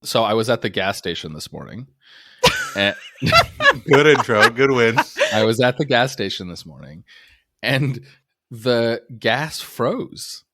So I was at the gas station this morning. And Good intro. Good win. I was at the gas station this morning and the gas froze.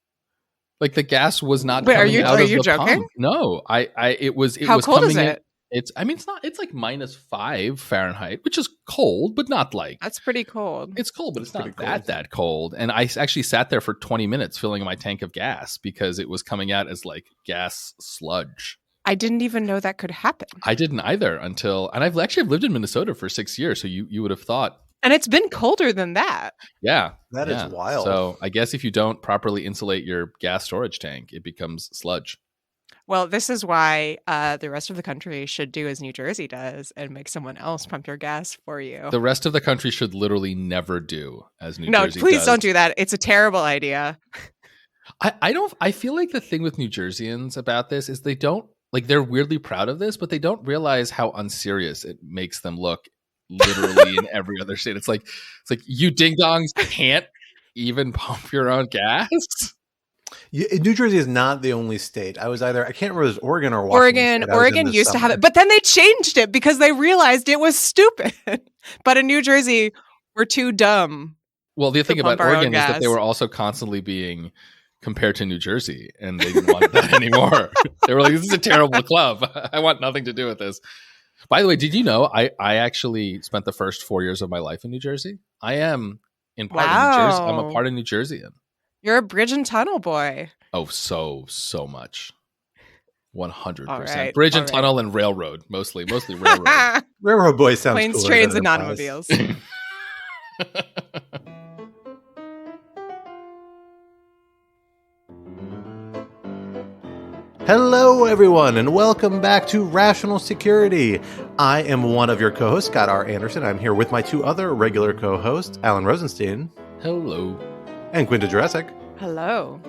Like the gas was not coming out of the joking? pump. No, it was How was cold coming is it? It's like -5 Fahrenheit, which is cold, but not like That's pretty cold. it's cold, but it's not that cold. And I actually sat there for 20 minutes filling my tank of gas because it was coming out as like gas sludge. I didn't even know that could happen. I didn't either and I've lived in Minnesota for 6 years, so you would have thought. And it's been colder than that. Yeah. That is wild. So I guess if you don't properly insulate your gas storage tank, it becomes sludge. Well, this is why the rest of the country should do as New Jersey does and make someone else pump your gas for you. The rest of the country should literally never do as New Jersey does. No, please don't do that. It's a terrible idea. I feel like the thing with New Jerseyans about this is they don't, like, they're weirdly proud of this, but they don't realize how unserious it makes them look literally in every other state. It's like you ding-dongs can't even pump your own gas. New Jersey is not the only state. I can't remember if it was Oregon or Washington. Oregon used to have it, but then they changed it because they realized it was stupid. But in New Jersey, we're too dumb. Well, the thing about Oregon is that they were also constantly being compared to New Jersey, and they didn't want that anymore. They were like, this is a terrible club. I want nothing to do with this. By the way, did you know I actually spent the first 4 years of my life in New Jersey? I am in part of New Jersey. I'm a part of New Jerseyan. You're a bridge and tunnel boy. Oh, so much. 100%. Right, bridge and tunnel and railroad, mostly railroad. Railroad boy sounds planes, cooler trains, than and it implies. automobiles. Hello, everyone, and welcome back to Rational Security. I am one of your co-hosts, Scott R. Anderson. I'm here with my two other regular co-hosts, Alan Rosenstein. Hello. And Quinta Jurecic. Hello.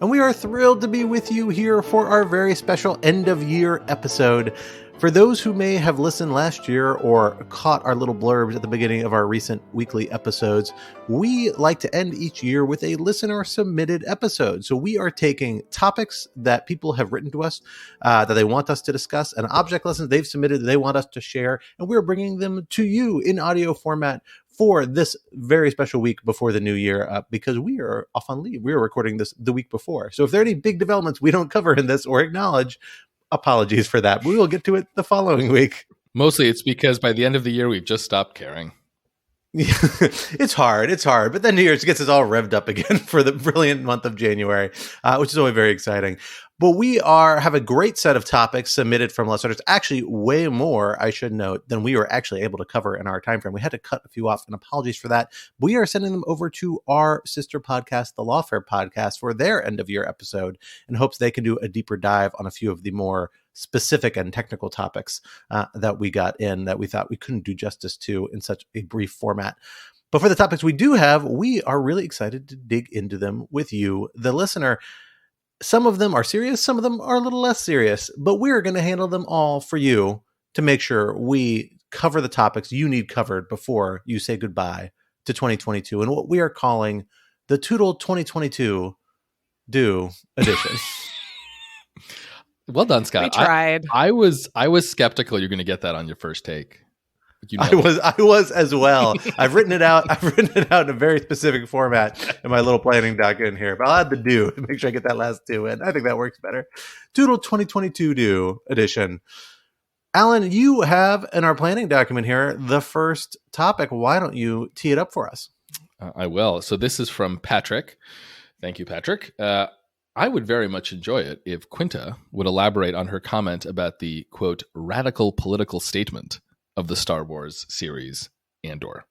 And we are thrilled to be with you here for our very special end-of-year episode. For those who may have listened last year or caught our little blurbs at the beginning of our recent weekly episodes, we like to end each year with a listener-submitted episode. So we are taking topics that people have written to us that they want us to discuss, and object lessons they've submitted that they want us to share, and we're bringing them to you in audio format for this very special week before the new year, because we are off on leave. We are recording this the week before. So if there are any big developments we don't cover in this or acknowledge, apologies for that. We will get to it the following week. Mostly it's because by the end of the year, we've just stopped caring. It's hard. But then New Year's gets us all revved up again for the brilliant month of January, which is always very exciting. But we have a great set of topics submitted from listeners. Actually, way more, I should note, than we were actually able to cover in our time frame. We had to cut a few off, and apologies for that. We are sending them over to our sister podcast, the Lawfare Podcast, for their end-of-year episode, in hopes they can do a deeper dive on a few of the more specific and technical topics that we got in that we thought we couldn't do justice to in such a brief format. But for the topics we do have, we are really excited to dig into them with you, the listener. Some of them are serious, some of them are a little less serious, but we're going to handle them all for you to make sure we cover the topics you need covered before you say goodbye to 2022 and what we are calling the Toodle 2022 Do Edition. Well done, Scott. We tried. I was skeptical you're going to get that on your first take. You know. I was as well. I've written it out. In a very specific format in my little planning document here. But I'll add the do to make sure I get that last do in. I think that works better. Toodle 2022 Do Edition. Alan, you have in our planning document here the first topic. Why don't you tee it up for us? I will. So this is from Patrick. Thank you, Patrick. I would very much enjoy it if Quinta would elaborate on her comment about the, quote, radical political statement of the Star Wars series Andor.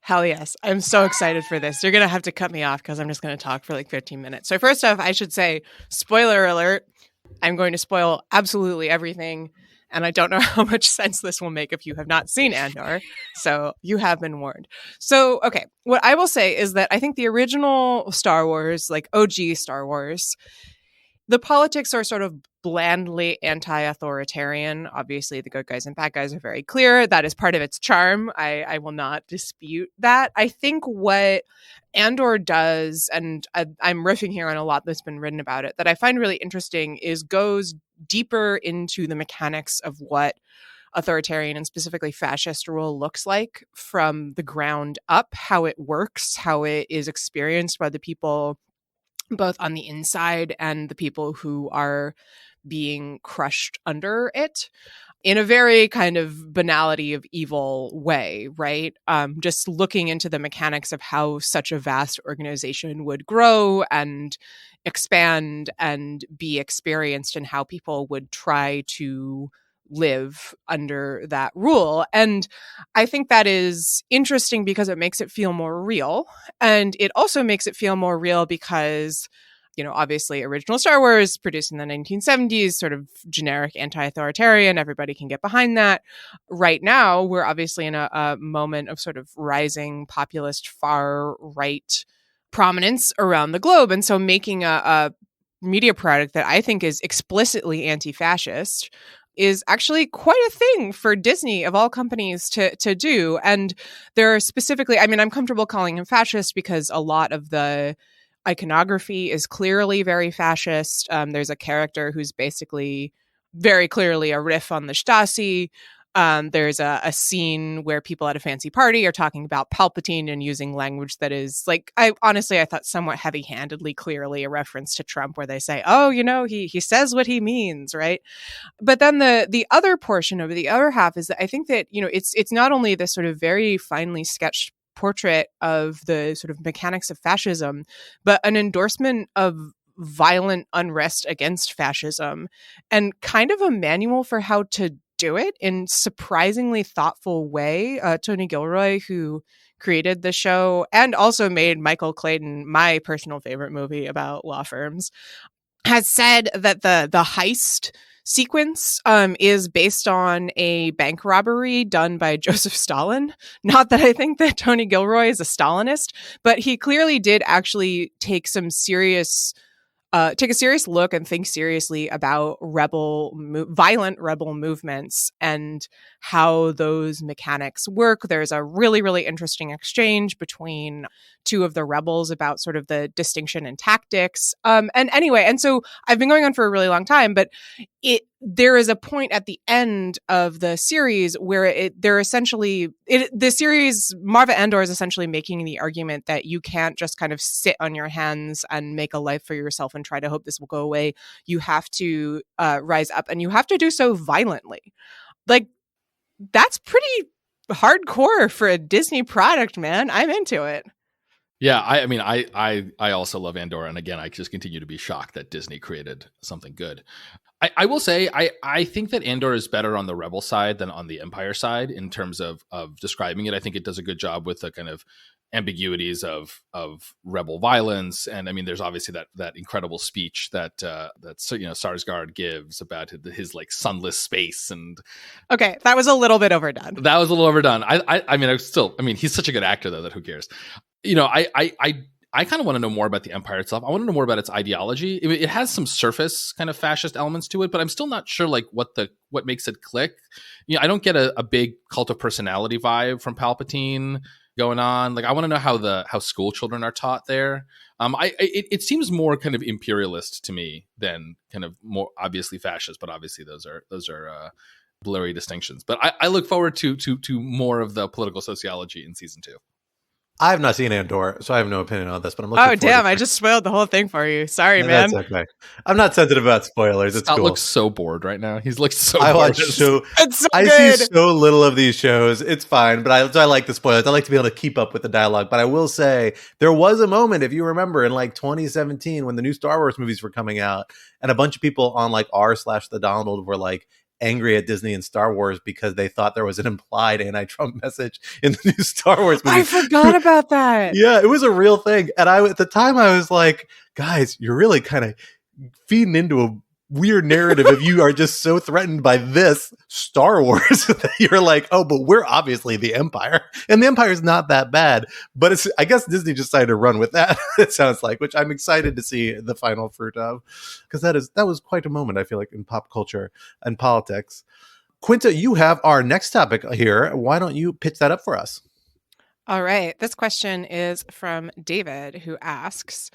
Hell yes. I'm so excited for this. You're going to have to cut me off because I'm just going to talk for like 15 minutes. So first off, I should say, spoiler alert, I'm going to spoil absolutely everything. And I don't know how much sense this will make if you have not seen Andor. So you have been warned. So, okay. What I will say is that I think the original Star Wars, like OG Star Wars, the politics are sort of blandly anti-authoritarian. Obviously, the good guys and bad guys are very clear. That is part of its charm. I will not dispute that. I think what Andor does, and I'm riffing here on a lot that's been written about it, that I find really interesting is goes deeper into the mechanics of what authoritarian and specifically fascist rule looks like from the ground up, how it works, how it is experienced by the people both on the inside and the people who are being crushed under it in a very kind of banality of evil way, right? Just looking into the mechanics of how such a vast organization would grow and expand and be experienced, and how people would try to live under that rule. And I think that is interesting because it makes it feel more real. And it also makes it feel more real because, you know, obviously original Star Wars produced in the 1970s, sort of generic anti-authoritarian, everybody can get behind that. Right now, we're obviously in a moment of sort of rising populist far right prominence around the globe. And so making a media product that I think is explicitly anti-fascist is actually quite a thing for Disney of all companies to do. And there are specifically, I mean, I'm comfortable calling him fascist because a lot of the iconography is clearly very fascist. There's a character who's basically very clearly a riff on the Stasi. There's a scene where people at a fancy party are talking about Palpatine and using language that is like, I thought somewhat heavy-handedly clearly a reference to Trump, where they say, oh, you know, he says what he means, right? But then the other portion of the other half is that I think that, you know, it's not only this sort of very finely sketched portrait of the sort of mechanics of fascism, but an endorsement of violent unrest against fascism and kind of a manual for how to do it in surprisingly thoughtful way. Tony Gilroy, who created the show and also made Michael Clayton, my personal favorite movie about law firms, has said that the heist sequence is based on a bank robbery done by Joseph Stalin. Not that I think that Tony Gilroy is a Stalinist, but he clearly did actually take a serious look and think seriously about violent rebel movements and how those mechanics work. There's a really, really interesting exchange between two of the rebels about sort of the distinction in tactics. And so I've been going on for a really long time, but there is a point at the end of the series where the series Marva Andor is essentially making the argument that you can't just kind of sit on your hands and make a life for yourself and try to hope this will go away. You have to rise up, and you have to do so violently. Like, that's pretty hardcore for a Disney product, man. I'm into it. Yeah, I also love Andor, and again, I just continue to be shocked that Disney created something good. I will say I think that Andor is better on the Rebel side than on the Empire side in terms of describing it. I think it does a good job with the kind of ambiguities of rebel violence, and I mean, there's obviously that incredible speech that Sarsgaard gives about his like sunless space, and okay, that was a little bit overdone. I mean, he's such a good actor though that who cares? You know, I kind of want to know more about the Empire itself. I want to know more about its ideology. It has some surface kind of fascist elements to it, but I'm still not sure like what makes it click. You know, I don't get a big cult of personality vibe from Palpatine going on. Like, I want to know how school children are taught there. It seems more kind of imperialist to me than kind of more obviously fascist, but obviously those are blurry distinctions. But I look forward to more of the political sociology in season 2. I have not seen Andor, so I have no opinion on this, but I'm looking forward to I just spoiled the whole thing for you. Sorry, man. That's okay. I'm not sensitive about spoilers. It's Scott cool. looks so bored right now. He's like so bored. It's so I see so little of these shows. It's fine, but I like the spoilers. I like to be able to keep up with the dialogue. But I will say there was a moment, if you remember, in like 2017 when the new Star Wars movies were coming out, and a bunch of people on like r/the Donald were like angry at Disney and Star Wars because they thought there was an implied anti-Trump message in the new Star Wars movie. I forgot about that. Yeah, it was a real thing. And at the time I was like, guys, you're really kind of feeding into weird narrative if you are just so threatened by this Star Wars that you're like, oh, but we're obviously the Empire, and the Empire is not that bad. But it's, I guess Disney decided to run with that. It sounds like, which I'm excited to see the final fruit of, because that was quite a moment, I feel like, in pop culture and politics. Quinta, you have our next topic here. Why don't you pitch that up for us? All right. This question is from David, who asks,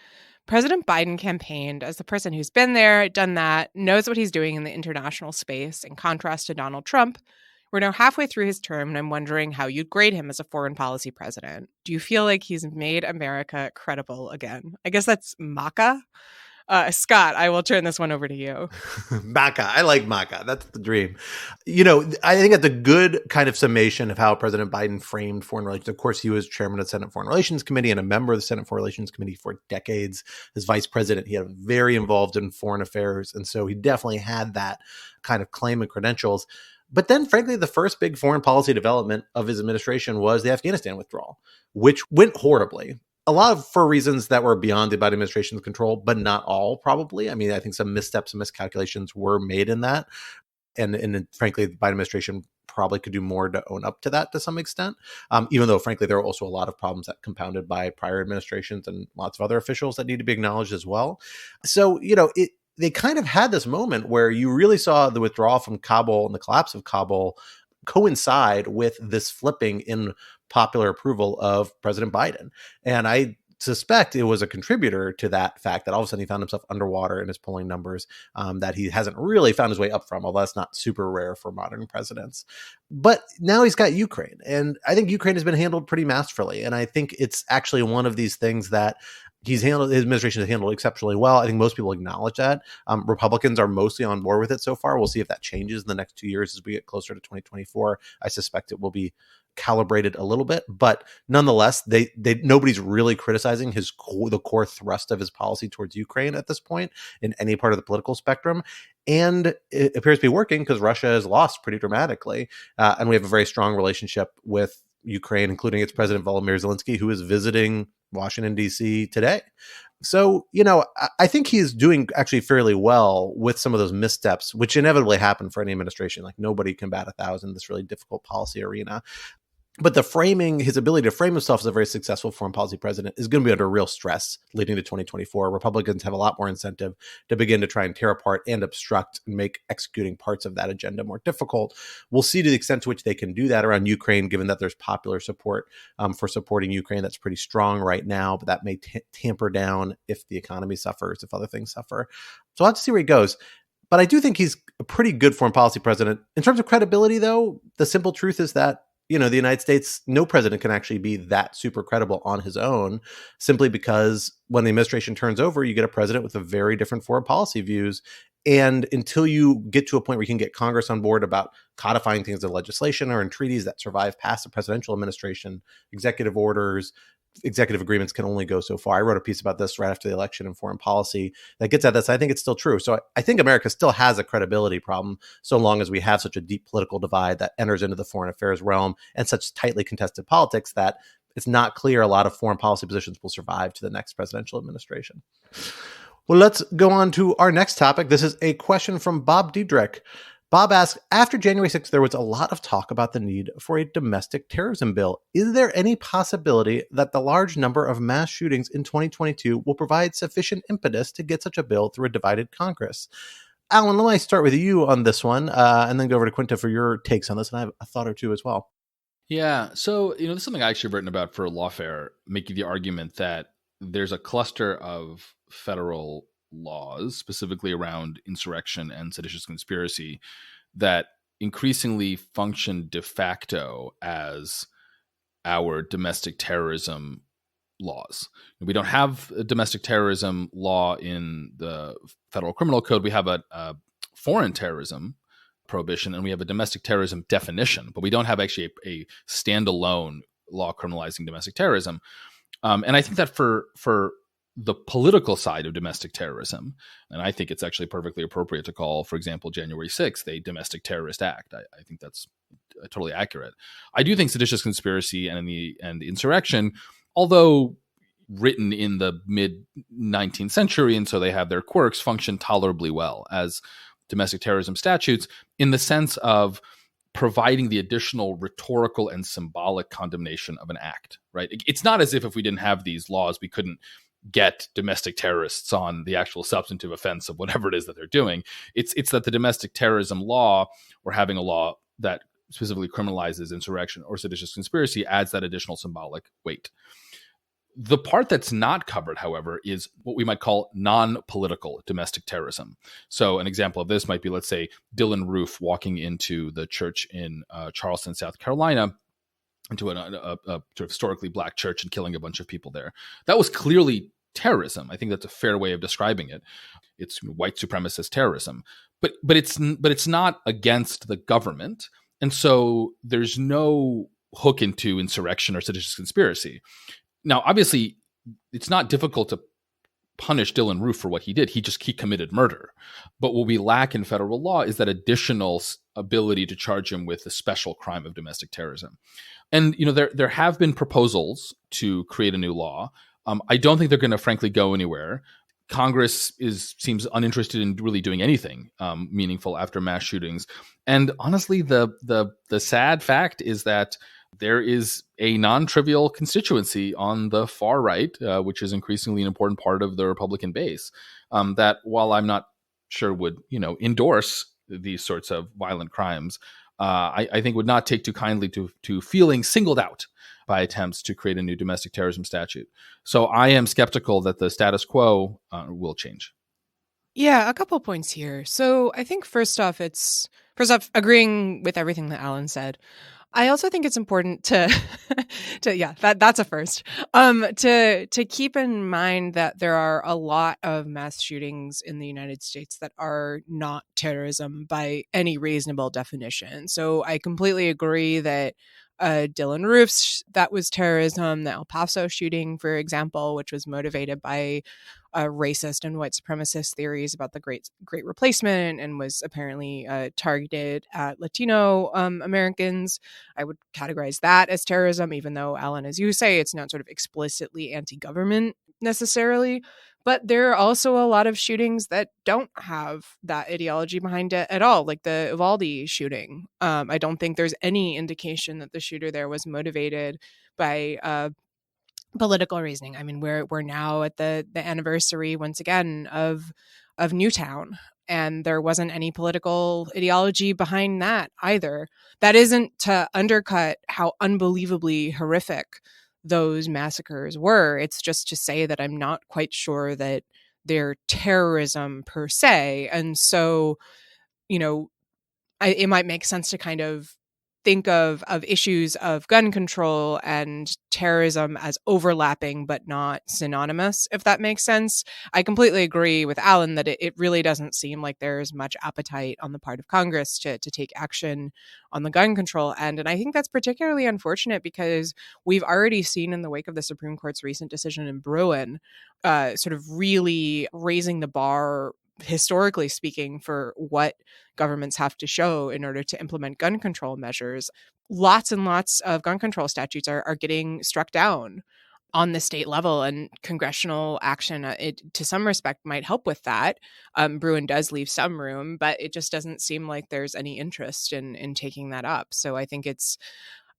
President Biden campaigned as the person who's been there, done that, knows what he's doing in the international space, in contrast to Donald Trump. We're now halfway through his term, and I'm wondering how you'd grade him as a foreign policy president. Do you feel like he's made America credible again? I guess that's Maca. Scott, I will turn this one over to you. Maca. I like Maca. That's the dream. You know, I think that's a good kind of summation of how President Biden framed foreign relations. Of course, he was chairman of the Senate Foreign Relations Committee and a member of the Senate Foreign Relations Committee for decades. As vice president, he had very involved in foreign affairs. And so he definitely had that kind of claim and credentials. But then, frankly, the first big foreign policy development of his administration was the Afghanistan withdrawal, which went horribly. A lot of for reasons that were beyond the Biden administration's control, but not all, probably. I mean, I think some missteps and miscalculations were made in that. And frankly, the Biden administration probably could do more to own up to that to some extent, even though, frankly, there are also a lot of problems that compounded by prior administrations and lots of other officials that need to be acknowledged as well. So, you know, they kind of had this moment where you really saw the withdrawal from Kabul and the collapse of Kabul coincide with this flipping in popular approval of President Biden. And I suspect it was a contributor to that fact that all of a sudden he found himself underwater in his polling numbers that he hasn't really found his way up from, although that's not super rare for modern presidents. But now he's got Ukraine. And I think Ukraine has been handled pretty masterfully. And I think it's actually one of these things that his administration has handled exceptionally well. I think most people acknowledge that. Republicans are mostly on board with it so far. We'll see if that changes in the next 2 years as we get closer to 2024. I suspect it will be calibrated a little bit, but nonetheless, nobody's really criticizing the core thrust of his policy towards Ukraine at this point in any part of the political spectrum. And it appears to be working because Russia has lost pretty dramatically. And we have a very strong relationship with Ukraine, including its president, Volodymyr Zelensky, who is visiting Washington, D.C. today. So, you know, I think he's doing actually fairly well with some of those missteps, which inevitably happen for any administration. Like nobody can bat 1,000 in this really difficult policy arena. But his ability to frame himself as a very successful foreign policy president is going to be under real stress leading to 2024. Republicans have a lot more incentive to begin to try and tear apart and obstruct and make executing parts of that agenda more difficult. We'll see to the extent to which they can do that around Ukraine, given that there's popular support for supporting Ukraine that's pretty strong right now, but that may tamper down if the economy suffers, if other things suffer. So I'll have to see where he goes. But I do think he's a pretty good foreign policy president. In terms of credibility, though, the simple truth is that you know, the United States, no president can actually be that super credible on his own, simply because when the administration turns over, you get a president with a very different foreign policy views. And until you get to a point where you can get Congress on board about codifying things in legislation or in treaties that survive past the presidential administration, executive orders, executive agreements can only go so far. I wrote a piece about this right after the election in foreign policy that gets at this. I think it's still true. So I think America still has a credibility problem so long as we have such a deep political divide that enters into the foreign affairs realm and such tightly contested politics that it's not clear a lot of foreign policy positions will survive to the next presidential administration. Well, let's go on to our next topic. This is a question from Bob Diedrich. Bob asks, after January 6th, there was a lot of talk about the need for a domestic terrorism bill. Is there any possibility that the large number of mass shootings in 2022 will provide sufficient impetus to get such a bill through a divided Congress? Alan, let me start with you on this one, and then go over to Quinta for your takes on this, and I have a thought or two as well. Yeah, so, this is something I actually written about for Lawfare, making the argument that there's a cluster of federal laws, specifically around insurrection and seditious conspiracy, that increasingly function de facto as our domestic terrorism laws. We don't have a domestic terrorism law in the federal criminal code. We have a foreign terrorism prohibition, and we have a domestic terrorism definition, but we don't have actually a standalone law criminalizing domestic terrorism. And I think that for the political side of domestic terrorism, and I think it's actually perfectly appropriate to call, for example, January 6th a domestic terrorist act. I think that's totally accurate. I do think seditious conspiracy and insurrection, although written in the mid 19th century, and so they have their quirks, function tolerably well as domestic terrorism statutes in the sense of providing the additional rhetorical and symbolic condemnation of an act, right? It's not as if we didn't have these laws, we couldn't get domestic terrorists on the actual substantive offense of whatever it is that they're doing. It's that the domestic terrorism law, or having a law that specifically criminalizes insurrection or seditious conspiracy, adds that additional symbolic weight. The part that's not covered, however, is what we might call non-political domestic terrorism. So an example of this might be, let's say, Dylan Roof walking into the church in Charleston, South Carolina, into a sort of historically black church and killing a bunch of people there. That was clearly terrorism. I think that's a fair way of describing it. It's white supremacist terrorism, but it's not against the government, and so there's no hook into insurrection or seditious conspiracy. Now, obviously, it's not difficult to punish Dylan Roof for what he did. He committed murder. But what we lack in federal law is that additional ability to charge him with the special crime of domestic terrorism. And there have been proposals to create a new law. I don't think they're going to, frankly, go anywhere. Congress seems uninterested in really doing anything meaningful after mass shootings. And honestly, the sad fact is that there is a non-trivial constituency on the far right, which is increasingly an important part of the Republican base, that while I'm not sure would endorse these sorts of violent crimes, I think would not take too kindly to feeling singled out by attempts to create a new domestic terrorism statute. So I am skeptical that the status quo will change. Yeah, a couple points here. So I think first off, agreeing with everything that Alan said. I also think it's important to that's a first. To keep in mind that there are a lot of mass shootings in the United States that are not terrorism by any reasonable definition. So I completely agree that Dylan Roof's, that was terrorism. The El Paso shooting, for example, which was motivated by racist and white supremacist theories about the Great Replacement and was apparently targeted at Latino Americans. I would categorize that as terrorism, even though, Alan, as you say, it's not sort of explicitly anti-government necessarily. But there are also a lot of shootings that don't have that ideology behind it at all, like the Uvalde shooting. I don't think there's any indication that the shooter there was motivated by political reasoning. I mean, we're now at the anniversary once again of Newtown, and there wasn't any political ideology behind that either. That isn't to undercut how unbelievably horrific those massacres were. It's just to say that I'm not quite sure that they're terrorism per se. And so, it might make sense to kind of think of issues of gun control and terrorism as overlapping but not synonymous, if that makes sense. I completely agree with Alan that it really doesn't seem like there's much appetite on the part of Congress to take action on the gun control end. And I think that's particularly unfortunate because we've already seen in the wake of the Supreme Court's recent decision in Bruin, sort of really raising the bar, historically speaking, for what governments have to show in order to implement gun control measures. Lots and lots of gun control statutes are getting struck down on the state level, and congressional action, to some respect, might help with that. Bruin does leave some room, but it just doesn't seem like there's any interest in taking that up. So I think it's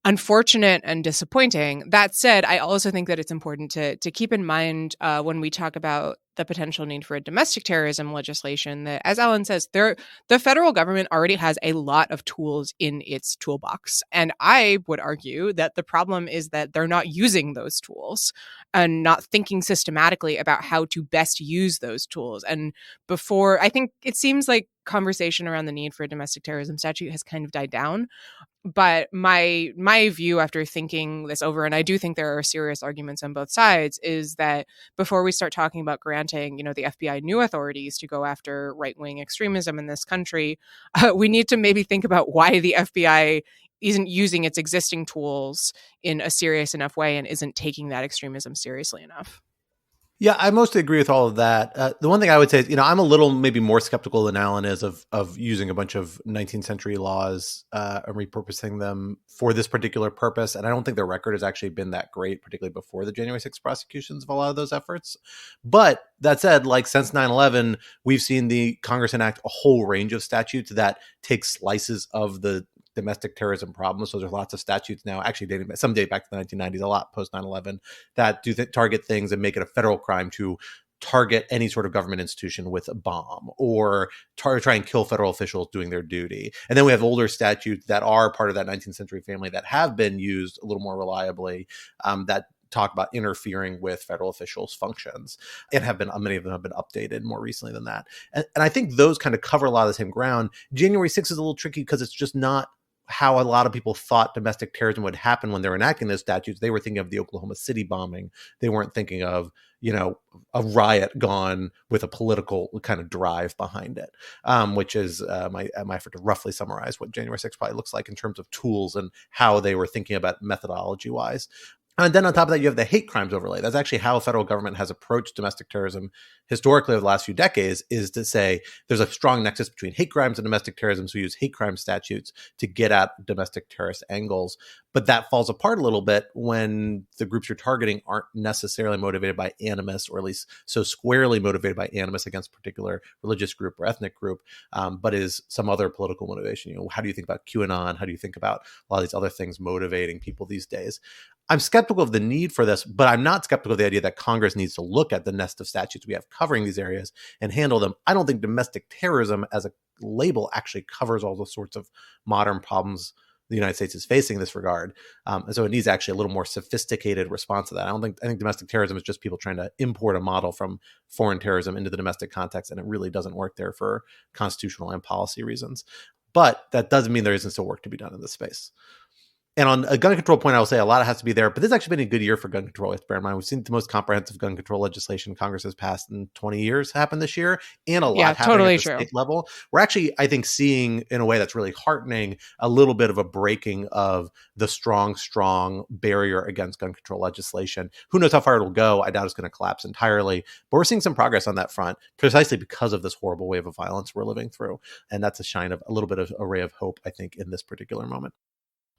unfortunate and disappointing. That said, I also think that it's important to keep in mind when we talk about the potential need for a domestic terrorism legislation that, as Alan says, the federal government already has a lot of tools in its toolbox. And I would argue that the problem is that they're not using those tools and not thinking systematically about how to best use those tools. And I think it seems like conversation around the need for a domestic terrorism statute has kind of died down. But my view after thinking this over, and I do think there are serious arguments on both sides, is that before we start talking about granting, the FBI new authorities to go after right-wing extremism in this country, we need to maybe think about why the FBI isn't using its existing tools in a serious enough way and isn't taking that extremism seriously enough. Yeah, I mostly agree with all of that. The one thing I would say is, I'm a little maybe more skeptical than Alan is of using a bunch of 19th century laws and repurposing them for this particular purpose. And I don't think the record has actually been that great, particularly before the January 6th prosecutions of a lot of those efforts. But that said, like since 9/11, we've seen the Congress enact a whole range of statutes that take slices of the domestic terrorism problem. So there's lots of statutes now, actually some date back to the 1990s, a lot post 9/11, that do target things and make it a federal crime to target any sort of government institution with a bomb or try and kill federal officials doing their duty. And then we have older statutes that are part of that 19th century family that have been used a little more reliably, that talk about interfering with federal officials' functions, and have been many of them have been updated more recently than that. And I think those kind of cover a lot of the same ground. January 6th is a little tricky because it's just not how a lot of people thought domestic terrorism would happen when they were enacting those statutes. They were thinking of the Oklahoma City bombing. They weren't thinking of, a riot gone with a political kind of drive behind it, which is my effort to roughly summarize what January 6th probably looks like in terms of tools and how they were thinking about methodology-wise. And then on top of that, you have the hate crimes overlay. That's actually how federal government has approached domestic terrorism historically over the last few decades, is to say there's a strong nexus between hate crimes and domestic terrorism. So we use hate crime statutes to get at domestic terrorist angles. But that falls apart a little bit when the groups you're targeting aren't necessarily motivated by animus, or at least so squarely motivated by animus against a particular religious group or ethnic group, but is some other political motivation. How do you think about QAnon? How do you think about a lot of these other things motivating people these days? I'm skeptical of the need for this, but I'm not skeptical of the idea that Congress needs to look at the nest of statutes we have covering these areas and handle them. I don't think domestic terrorism as a label actually covers all the sorts of modern problems the United States is facing in this regard. And so it needs actually a little more sophisticated response to that. I think domestic terrorism is just people trying to import a model from foreign terrorism into the domestic context, and it really doesn't work there for constitutional and policy reasons. But that doesn't mean there isn't still work to be done in this space. And on a gun control point, I will say a lot has to be there, but this has actually been a good year for gun control. Let's bear in mind, we've seen the most comprehensive gun control legislation Congress has passed in 20 years happen this year, and a lot happening at the state level. We're actually, I think, seeing in a way that's really heartening a little bit of a breaking of the strong barrier against gun control legislation. Who knows how far it'll go? I doubt it's going to collapse entirely, but we're seeing some progress on that front precisely because of this horrible wave of violence we're living through. And that's a sign of a little bit of a ray of hope, I think, in this particular moment.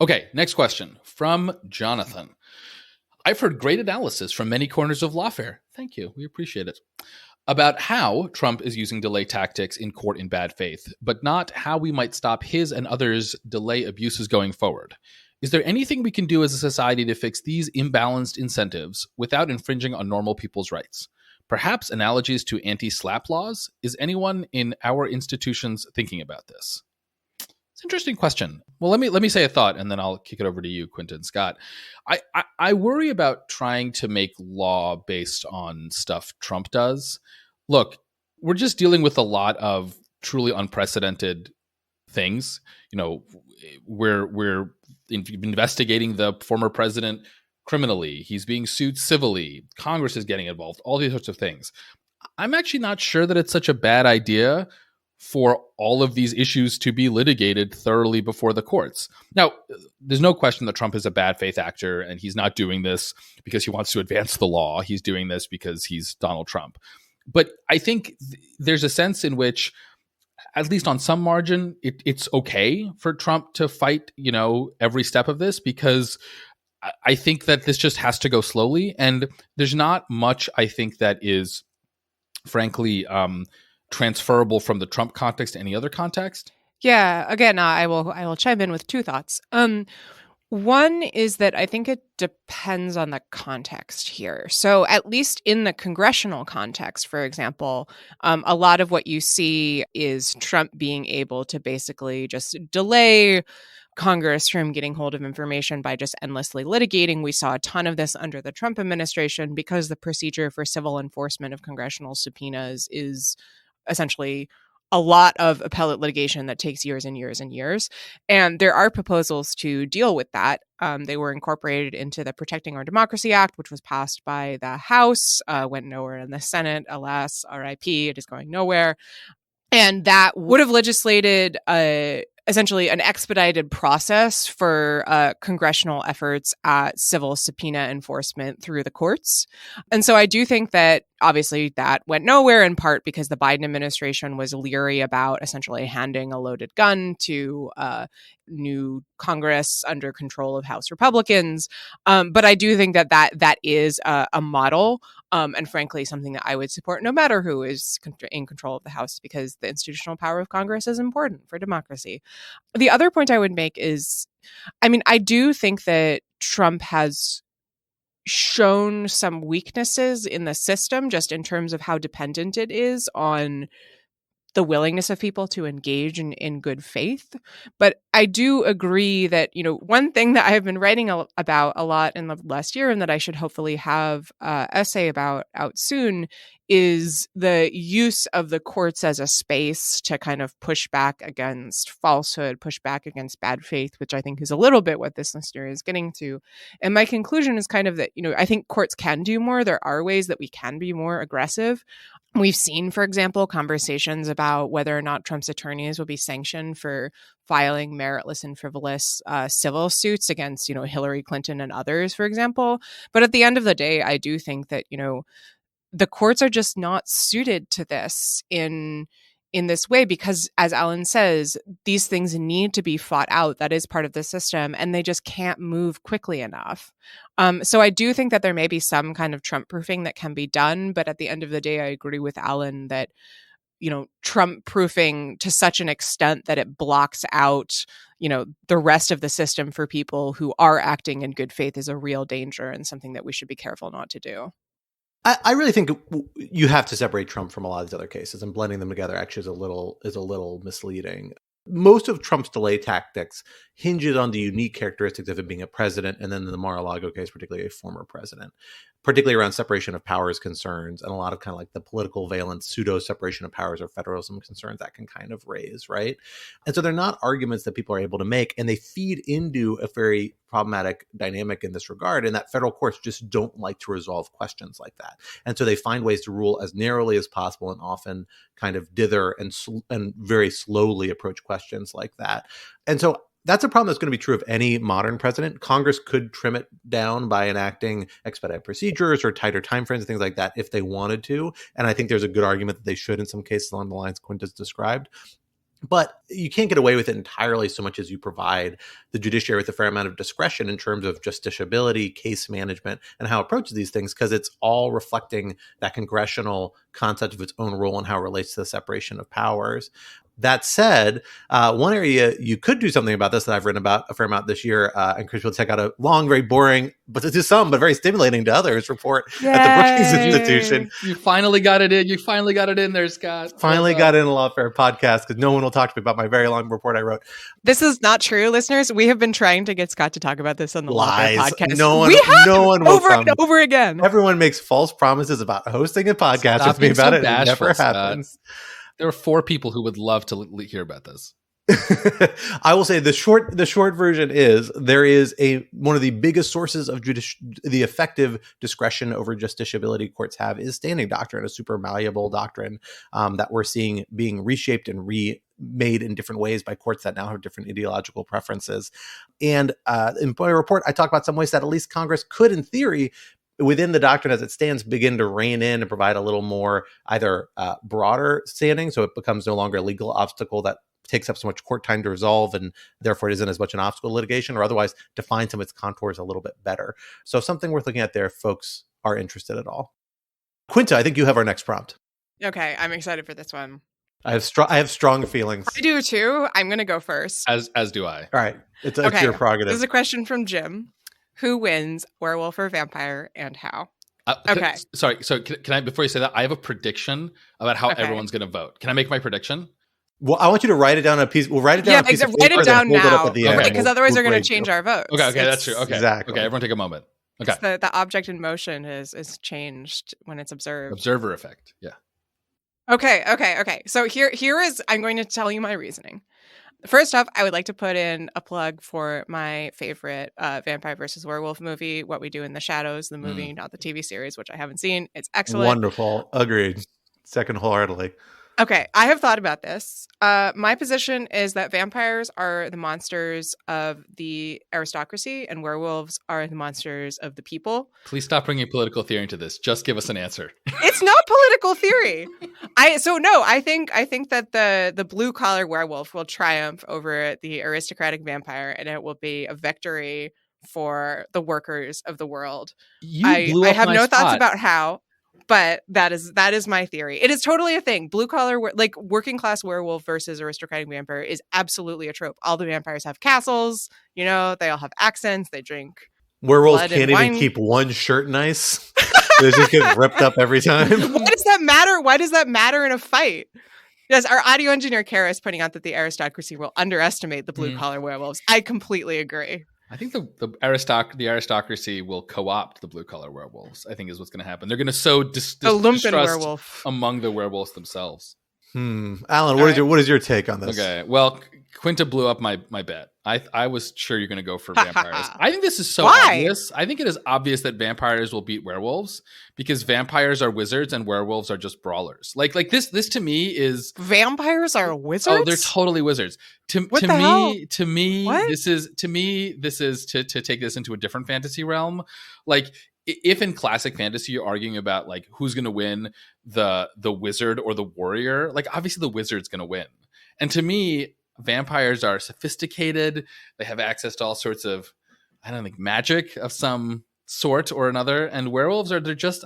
Okay, next question from Jonathan. I've heard great analysis from many corners of lawfare. Thank you. We appreciate it. About how Trump is using delay tactics in court in bad faith, but not how we might stop his and others' delay abuses going forward. Is there anything we can do as a society to fix these imbalanced incentives without infringing on normal people's rights? Perhaps analogies to anti-SLAPP laws? Is anyone in our institutions thinking about this? It's an interesting question. Well, let me say a thought, and then I'll kick it over to you, Quentin Scott. I worry about trying to make law based on stuff Trump does. Look, we're just dealing with a lot of truly unprecedented things. We're investigating the former president criminally. He's being sued civilly. Congress is getting involved. All these sorts of things. I'm actually not sure that it's such a bad idea for all of these issues to be litigated thoroughly before the courts. Now, there's no question that Trump is a bad faith actor, and he's not doing this because he wants to advance the law. He's doing this because he's Donald Trump. But I think there's a sense in which, at least on some margin, it's okay for Trump to fight, every step of this, because I think that this just has to go slowly. And there's not much, I think, that is, frankly, transferable from the Trump context to any other context? Yeah, again, I will chime in with two thoughts. One is that I think it depends on the context here. So at least in the congressional context, for example, a lot of what you see is Trump being able to basically just delay Congress from getting hold of information by just endlessly litigating. We saw a ton of this under the Trump administration because the procedure for civil enforcement of congressional subpoenas is essentially a lot of appellate litigation that takes years and years and years. And there are proposals to deal with that. They were incorporated into the Protecting Our Democracy Act, which was passed by the House, went nowhere in the Senate. Alas, RIP, it is going nowhere. And that would have legislated a essentially an expedited process for congressional efforts at civil subpoena enforcement through the courts. And so I do think that obviously that went nowhere, in part because the Biden administration was leery about essentially handing a loaded gun to new Congress under control of House Republicans. But I do think that is a model, and frankly, something that I would support no matter who is in control of the House, because the institutional power of Congress is important for democracy. The other point I would make is, I mean, I do think that Trump has shown some weaknesses in the system, just in terms of how dependent it is on the willingness of people to engage in good faith. But I do agree that, one thing that I have been writing about a lot in the last year, and that I should hopefully have an essay about out soon, is the use of the courts as a space to kind of push back against falsehood, push back against bad faith, which I think is a little bit what this listener is getting to. And my conclusion is kind of that, I think courts can do more. There are ways that we can be more aggressive. We've seen, for example, conversations about whether or not Trump's attorneys will be sanctioned for filing meritless and frivolous civil suits against, Hillary Clinton and others, for example. But at the end of the day, I do think that, the courts are just not suited to this in this way, because, as Alan says, these things need to be fought out. That is part of the system, and they just can't move quickly enough. So I do think that there may be some kind of Trump proofing that can be done, but at the end of the day, I agree with Alan that, Trump proofing to such an extent that it blocks out, the rest of the system for people who are acting in good faith is a real danger, and something that we should be careful not to do. I really think you have to separate Trump from a lot of these other cases, and blending them together actually is a little misleading. Most of Trump's delay tactics hinges on the unique characteristics of him being a president, and then in the Mar-a-Lago case, particularly a former president, particularly around separation of powers concerns and a lot of kind of like the political valence, pseudo separation of powers or federalism concerns that can kind of raise, right? And so they're not arguments that people are able to make, and they feed into a very problematic dynamic in this regard, in that federal courts just don't like to resolve questions like that. And so they find ways to rule as narrowly as possible, and often kind of dither and very slowly approach questions like that. And so that's a problem that's going to be true of any modern president. Congress could trim it down by enacting expedited procedures or tighter timeframes and things like that if they wanted to. And I think there's a good argument that they should in some cases along the lines Quinta's described. But you can't get away with it entirely so much as you provide the judiciary with a fair amount of discretion in terms of justiciability, case management, and how it approaches these things, because it's all reflecting that congressional concept of its own role and how it relates to the separation of powers. That said, one area you could do something about this that I've written about a fair amount this year, I encourage people to check out a long, very boring, but to some, but very stimulating to others, report at the Brookings Institution. You finally got it in. You finally got it in there, Scott. Finally got in a Lawfare podcast, because no one will talk to me about my very long report I wrote. This is not true, listeners. We have been trying to get Scott to talk about this on the Lawfare podcast. No one will over and over again. Everyone makes false promises about hosting a podcast with me about it. It never happens. There are 4 people who would love to hear about this. I will say the short version is there is one of the biggest sources of the effective discretion over justiciability courts have is standing doctrine, a super malleable doctrine that we're seeing being reshaped and remade in different ways by courts that now have different ideological preferences. And in my report, I talk about some ways that at least Congress could, in theory, within the doctrine as it stands, begin to rein in and provide a little more either broader standing, so it becomes no longer a legal obstacle that takes up so much court time to resolve, and therefore it isn't as much an obstacle to litigation, or otherwise define some of its contours a little bit better. So something worth looking at there if folks are interested at all. Quinta, I think you have our next prompt. Okay, I'm excited for this one. I have strong feelings. I do too. I'm going to go first. As do I. All right. It's your prerogative. This is a question from Jim. Who wins, werewolf or vampire, and how? Okay. Sorry. So can I, before you say that, I have a prediction about how everyone's going to vote. Can I make my prediction? Well, I want you to write it down on a piece. We'll write it down on a piece of paper. Write it down now. Because otherwise they're going to change our votes. Okay, that's true. Okay. Exactly. Okay, everyone take a moment. Okay. The object in motion is changed when it's observed. Observer effect. Yeah. Okay. So here is, I'm going to tell you my reasoning. First off, I would like to put in a plug for my favorite vampire versus werewolf movie, What We Do in the Shadows, the movie, not the TV series, which I haven't seen. It's excellent. Wonderful. Agreed. Second wholeheartedly. Okay, I have thought about this. My position is that vampires are the monsters of the aristocracy and werewolves are the monsters of the people. Please stop bringing political theory into this. Just give us an answer. It's not political theory. I think that the blue collar werewolf will triumph over the aristocratic vampire, and it will be a victory for the workers of the world. I have no thoughts about how. But that is my theory. It is totally a thing. Blue collar, like working class werewolf versus aristocratic vampire is absolutely a trope. All the vampires have castles, they all have accents, they drink. Werewolves can't even keep one shirt nice. They just get ripped up every time. Why does that matter? Why does that matter in a fight? Yes, our audio engineer Kara is pointing out that the aristocracy will underestimate the blue collar werewolves. I completely agree. I think the aristocracy will co-opt the blue-collar werewolves. I think is what's going to happen. They're going to sow distrust werewolf among the werewolves themselves. Alan, what is your take on this? Okay, well, Quinta blew up my bet. I was sure you're going to go for vampires. I think this is so Why? obvious. I think it is obvious that vampires will beat werewolves because vampires are wizards and werewolves are just brawlers. Like this to me is vampires are wizards. Oh, they're totally wizards. To me, this is to take this into a different fantasy realm. Like if in classic fantasy you're arguing about like who's going to win, the wizard or the warrior, like obviously the wizard's going to win. And to me, vampires are sophisticated. They have access to all sorts of, magic of some sort or another. And werewolves they're just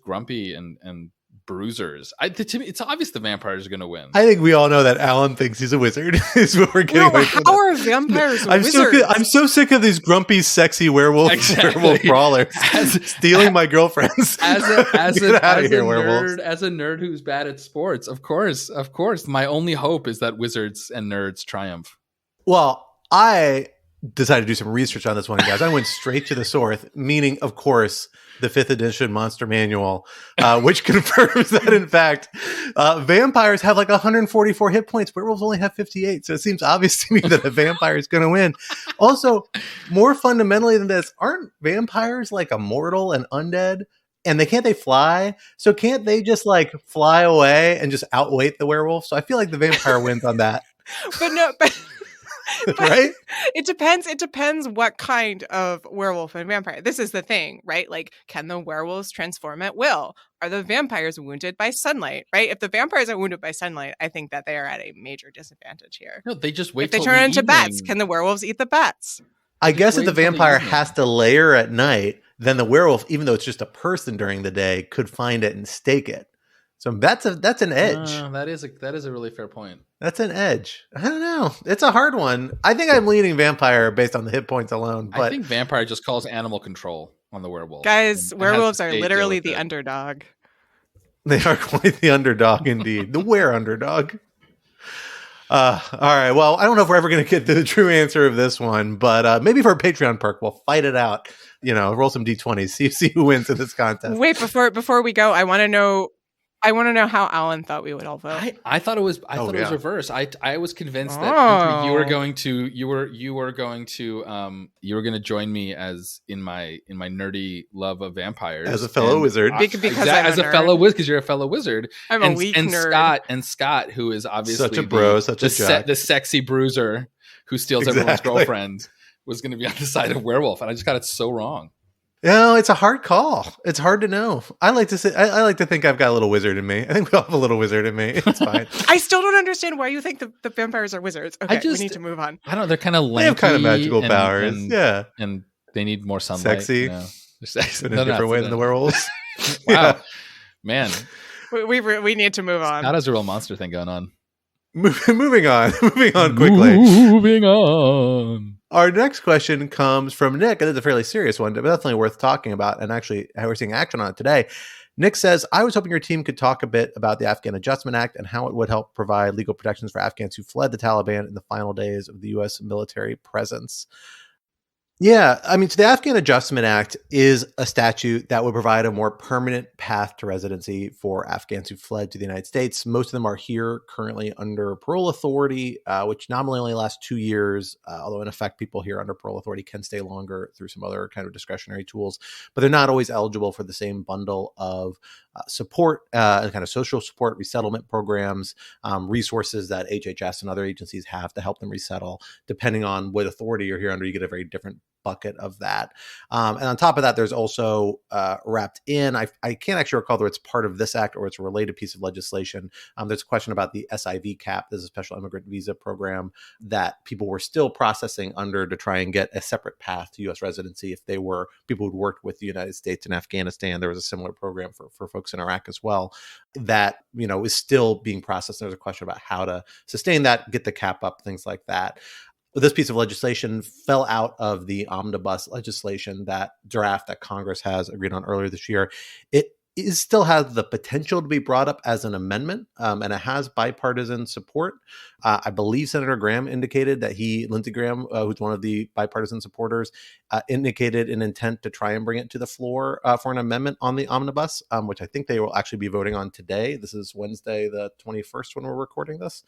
grumpy and bruisers. To me, it's obvious the vampires are going to win. I think we all know that Alan thinks he's a wizard. Is what we're getting. How are vampires wizards? I'm so sick of these grumpy, sexy werewolf brawlers stealing my girlfriends. As a nerd who's bad at sports, of course. My only hope is that wizards and nerds triumph. Well, I decided to do some research on this one, guys. I went straight to the source, meaning, of course, the 5th edition Monster Manual, which confirms that, in fact, vampires have like 144 hit points. Werewolves only have 58. So it seems obvious to me that a vampire is going to win. Also, more fundamentally than this, aren't vampires like immortal and undead? And can't they fly? So can't they just like fly away and just outweight the werewolf? So I feel like the vampire wins on that. Right? It depends what kind of werewolf and vampire. This is the thing, right? Like, can the werewolves transform at will? Are the vampires wounded by sunlight, right? If the vampires are wounded by sunlight, I think that they are at a major disadvantage here. No, they just wait. If they turn into bats, can the werewolves eat the bats? I guess if the vampire has to lair at night, then the werewolf, even though it's just a person during the day, could find it and stake it. So that's an edge. That is a really fair point. That's an edge. I don't know. It's a hard one. I think I'm leaning vampire based on the hit points alone. But I think vampire just calls animal control on the werewolf. Guys, werewolves are literally the underdog. They are quite the underdog indeed. The underdog. All right. Well, I don't know if we're ever going to get to the true answer of this one, but maybe for a Patreon perk, we'll fight it out. Roll some D20s, see who wins in this contest. Wait, before we go, I want to know how Alan thought we would all vote. I thought it was reverse. I was convinced that you were going to join me as in my nerdy love of vampires as a fellow wizard. Because you're a fellow wizard. I'm a weak nerd. Scott, who is obviously such a bro, the sexy bruiser who steals everyone's girlfriend, was going to be on the side of werewolf, and I just got it so wrong. It's a hard call. It's hard to know. I like to think I've got a little wizard in me. I think we all have a little wizard in me. It's fine. I still don't understand why you think the vampires are wizards. Okay, we need to move on. I don't know. They're kind of lanky. They have kind of magical powers. And they need more sunlight. Sexy. They're sexy. In a different way than the werewolves. Wow. Man. We need to move on. Scott has a real monster thing going on. Moving on quickly. Moving on. Our next question comes from Nick, and it's a fairly serious one, but definitely worth talking about. And actually, we're seeing action on it today. Nick says, I was hoping your team could talk a bit about the Afghan Adjustment Act and how it would help provide legal protections for Afghans who fled the Taliban in the final days of the U.S. military presence. Yeah, so the Afghan Adjustment Act is a statute that would provide a more permanent path to residency for Afghans who fled to the United States. Most of them are here currently under parole authority, which nominally only lasts 2 years, although in effect people here under parole authority can stay longer through some other kind of discretionary tools. But they're not always eligible for the same bundle of support, kind of social support, resettlement programs, resources that HHS and other agencies have to help them resettle. Depending on what authority you're here under, you get a very different bucket of that. And on top of that, there's also wrapped in, I can't actually recall whether it's part of this act or it's a related piece of legislation. There's a question about the SIV cap. There's a special immigrant visa program that people were still processing under to try and get a separate path to U.S. residency if they were people who'd worked with the United States and Afghanistan. There was a similar program for folks in Iraq as well that, is still being processed. There's a question about how to sustain that, get the cap up, things like that. This piece of legislation fell out of the omnibus legislation, that draft that Congress has agreed on earlier this year. It still has the potential to be brought up as an amendment, and it has bipartisan support. I believe Senator Graham indicated that Lindsey Graham, who's one of the bipartisan supporters, indicated an intent to try and bring it to the floor for an amendment on the omnibus, which I think they will actually be voting on today. This is Wednesday, the 21st, when we're recording this.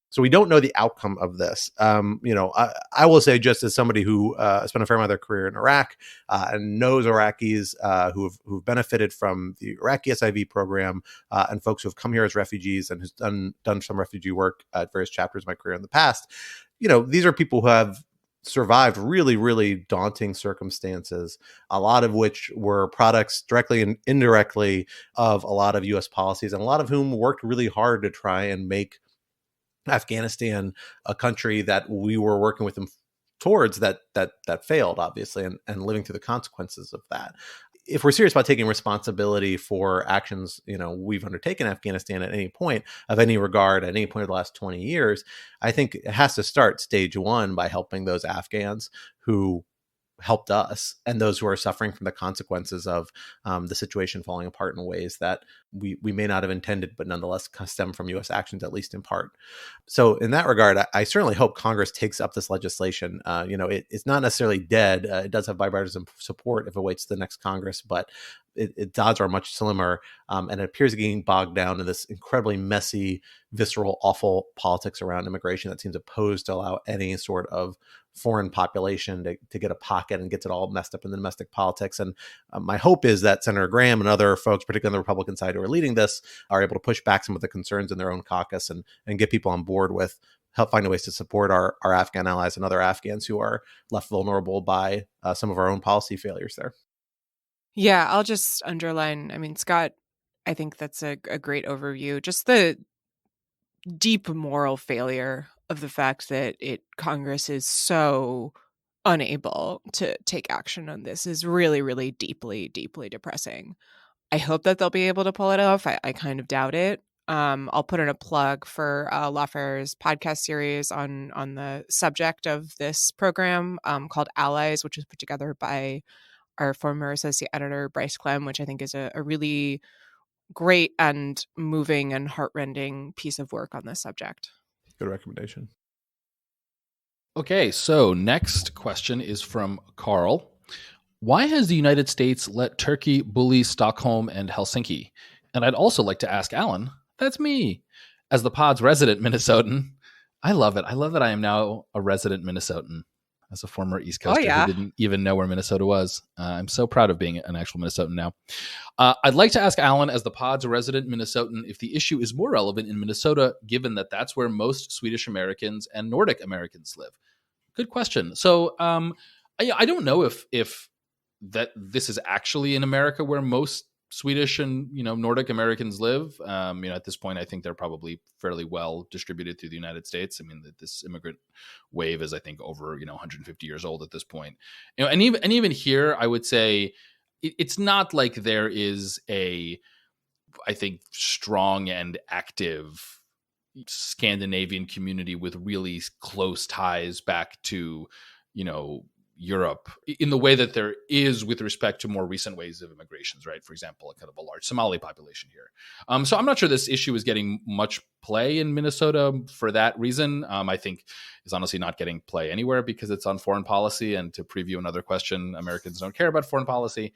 So we don't know the outcome of this. I will say, just as somebody who spent a fair amount of their career in Iraq and knows Iraqis who've benefited from the Iraqi SIV program, and folks who have come here as refugees and has done some refugee work at various chapters of my career in the past, these are people who have survived really, really daunting circumstances, a lot of which were products directly and indirectly of a lot of U.S. policies, and a lot of whom worked really hard to try and make Afghanistan a country that we were working with them towards that failed, obviously, and living through the consequences of that. If we're serious about taking responsibility for actions, we've undertaken in Afghanistan at any point of any regard, at any point of the last 20 years, I think it has to start stage one by helping those Afghans who helped us and those who are suffering from the consequences of the situation falling apart in ways that we may not have intended, but nonetheless stem from U.S. actions, at least in part. So in that regard, I certainly hope Congress takes up this legislation. It's not necessarily dead. It does have bipartisan support if it waits to the next Congress, but its odds are much slimmer. And it appears getting bogged down in this incredibly messy, visceral, awful politics around immigration that seems opposed to allow any sort of foreign population to get a pocket, and gets it all messed up in the domestic politics. And my hope is that Senator Graham and other folks, particularly on the Republican side who are leading this, are able to push back some of the concerns in their own caucus and get people on board with help find ways to support our Afghan allies and other Afghans who are left vulnerable by some of our own policy failures there. Yeah, I'll just underline, Scott, I think that's a great overview. Just the deep moral failure of the fact that Congress is so unable to take action on this is really, really deeply, deeply depressing. I hope that they'll be able to pull it off. I kind of doubt it. I'll put in a plug for Lawfare's podcast series on the subject of this program called Allies, which was put together by our former associate editor, Bryce Clem, which I think is a really great and moving and heartrending piece of work on this subject. Good recommendation. Okay, so next question is from Carl. Why has the United States let Turkey bully Stockholm and Helsinki? And I'd also like to ask Alan, that's me, as the pod's resident Minnesotan. I love it. I love that I am now a resident Minnesotan. As a former East Coaster who didn't even know where Minnesota was. I'm so proud of being an actual Minnesotan now. I'd like to ask Alan, as the pod's resident Minnesotan, if the issue is more relevant in Minnesota, given that that's where most Swedish Americans and Nordic Americans live. Good question. So I don't know if that this is actually in America where most Swedish and Nordic Americans live. At this point, I think they're probably fairly well distributed through the United States. This immigrant wave is, I think, over 150 years old at this point. And even here, I would say it's not like there is a, I think, strong and active Scandinavian community with really close ties back to Europe in the way that there is with respect to more recent waves of immigrations, right? For example, a kind of a large Somali population here. So I'm not sure this issue is getting much play in Minnesota for that reason. I think it's honestly not getting play anywhere because it's on foreign policy. And to preview another question, Americans don't care about foreign policy.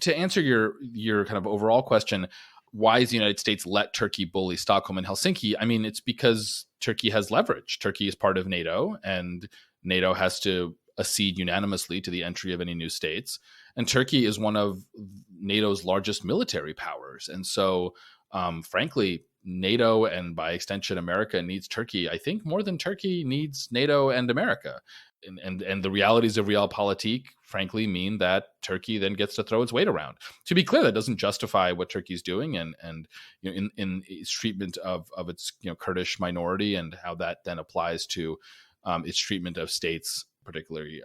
To answer your kind of overall question, why is the United States let Turkey bully Stockholm and Helsinki? It's because Turkey has leverage. Turkey is part of NATO, and NATO has to accede unanimously to the entry of any new states. And Turkey is one of NATO's largest military powers. And so, frankly, NATO and by extension America needs Turkey, I think, more than Turkey needs NATO and America. And the realities of realpolitik, frankly, mean that Turkey then gets to throw its weight around. To be clear, that doesn't justify what Turkey's doing, and in its treatment of its Kurdish minority, and how that then applies to its treatment of states, particularly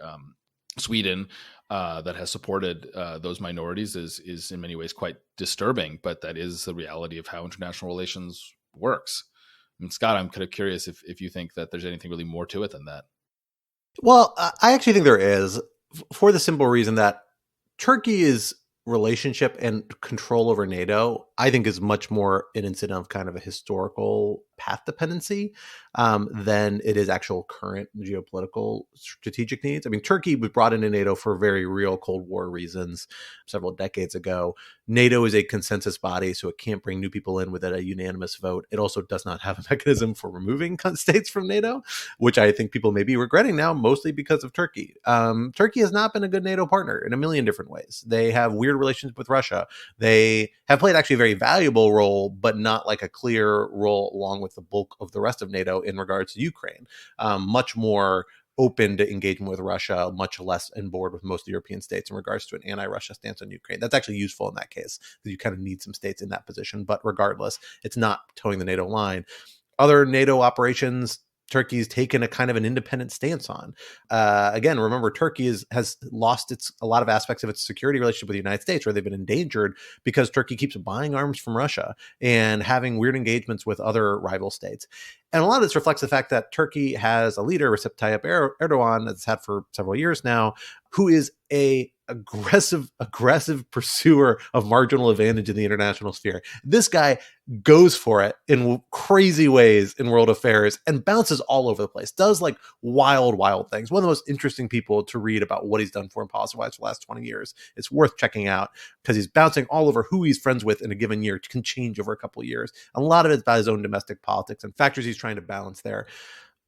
Sweden, that has supported those minorities, is in many ways quite disturbing. But that is the reality of how international relations works. And Scott, I'm kind of curious if you think that there's anything really more to it than that. Well, I actually think there is, for the simple reason that Turkey's relationship and control over NATO, I think, is much more an incident of kind of a historical path dependency than it is actual current geopolitical strategic needs. I mean, Turkey was brought into NATO for very real Cold War reasons several decades ago. NATO is a consensus body, so it can't bring new people in with a unanimous vote. It also does not have a mechanism for removing states from NATO, which I think people may be regretting now, mostly because of Turkey. Turkey has not been a good NATO partner in a million different ways. They have weird relations with Russia. They have played actually a very valuable role, but not like a clear role along with the bulk of the rest of NATO in regards to Ukraine. Much more open to engagement with Russia, much less on board with most European states in regards to an anti-Russia stance on Ukraine. That's actually useful in that case, because you kind of need some states in that position. But regardless, it's not towing the NATO line. Other NATO operations, Turkey's taken a kind of an independent stance on. Again, remember, Turkey has lost a lot of aspects of its security relationship with the United States, where they've been endangered because Turkey keeps buying arms from Russia and having weird engagements with other rival states. And a lot of this reflects the fact that Turkey has a leader, Recep Tayyip Erdogan, that's had for several years now, who is a aggressive pursuer of marginal advantage in the international sphere. This guy goes for it in crazy ways in world affairs and bounces all over the place, does like wild things. One of the most interesting people to read about what he's done foreign policy-wise for the last 20 years. It's worth checking out because he's bouncing all over. Who he's friends with in a given year can change over a couple of years. A lot of it's about his own domestic politics and factors he's trying to balance there.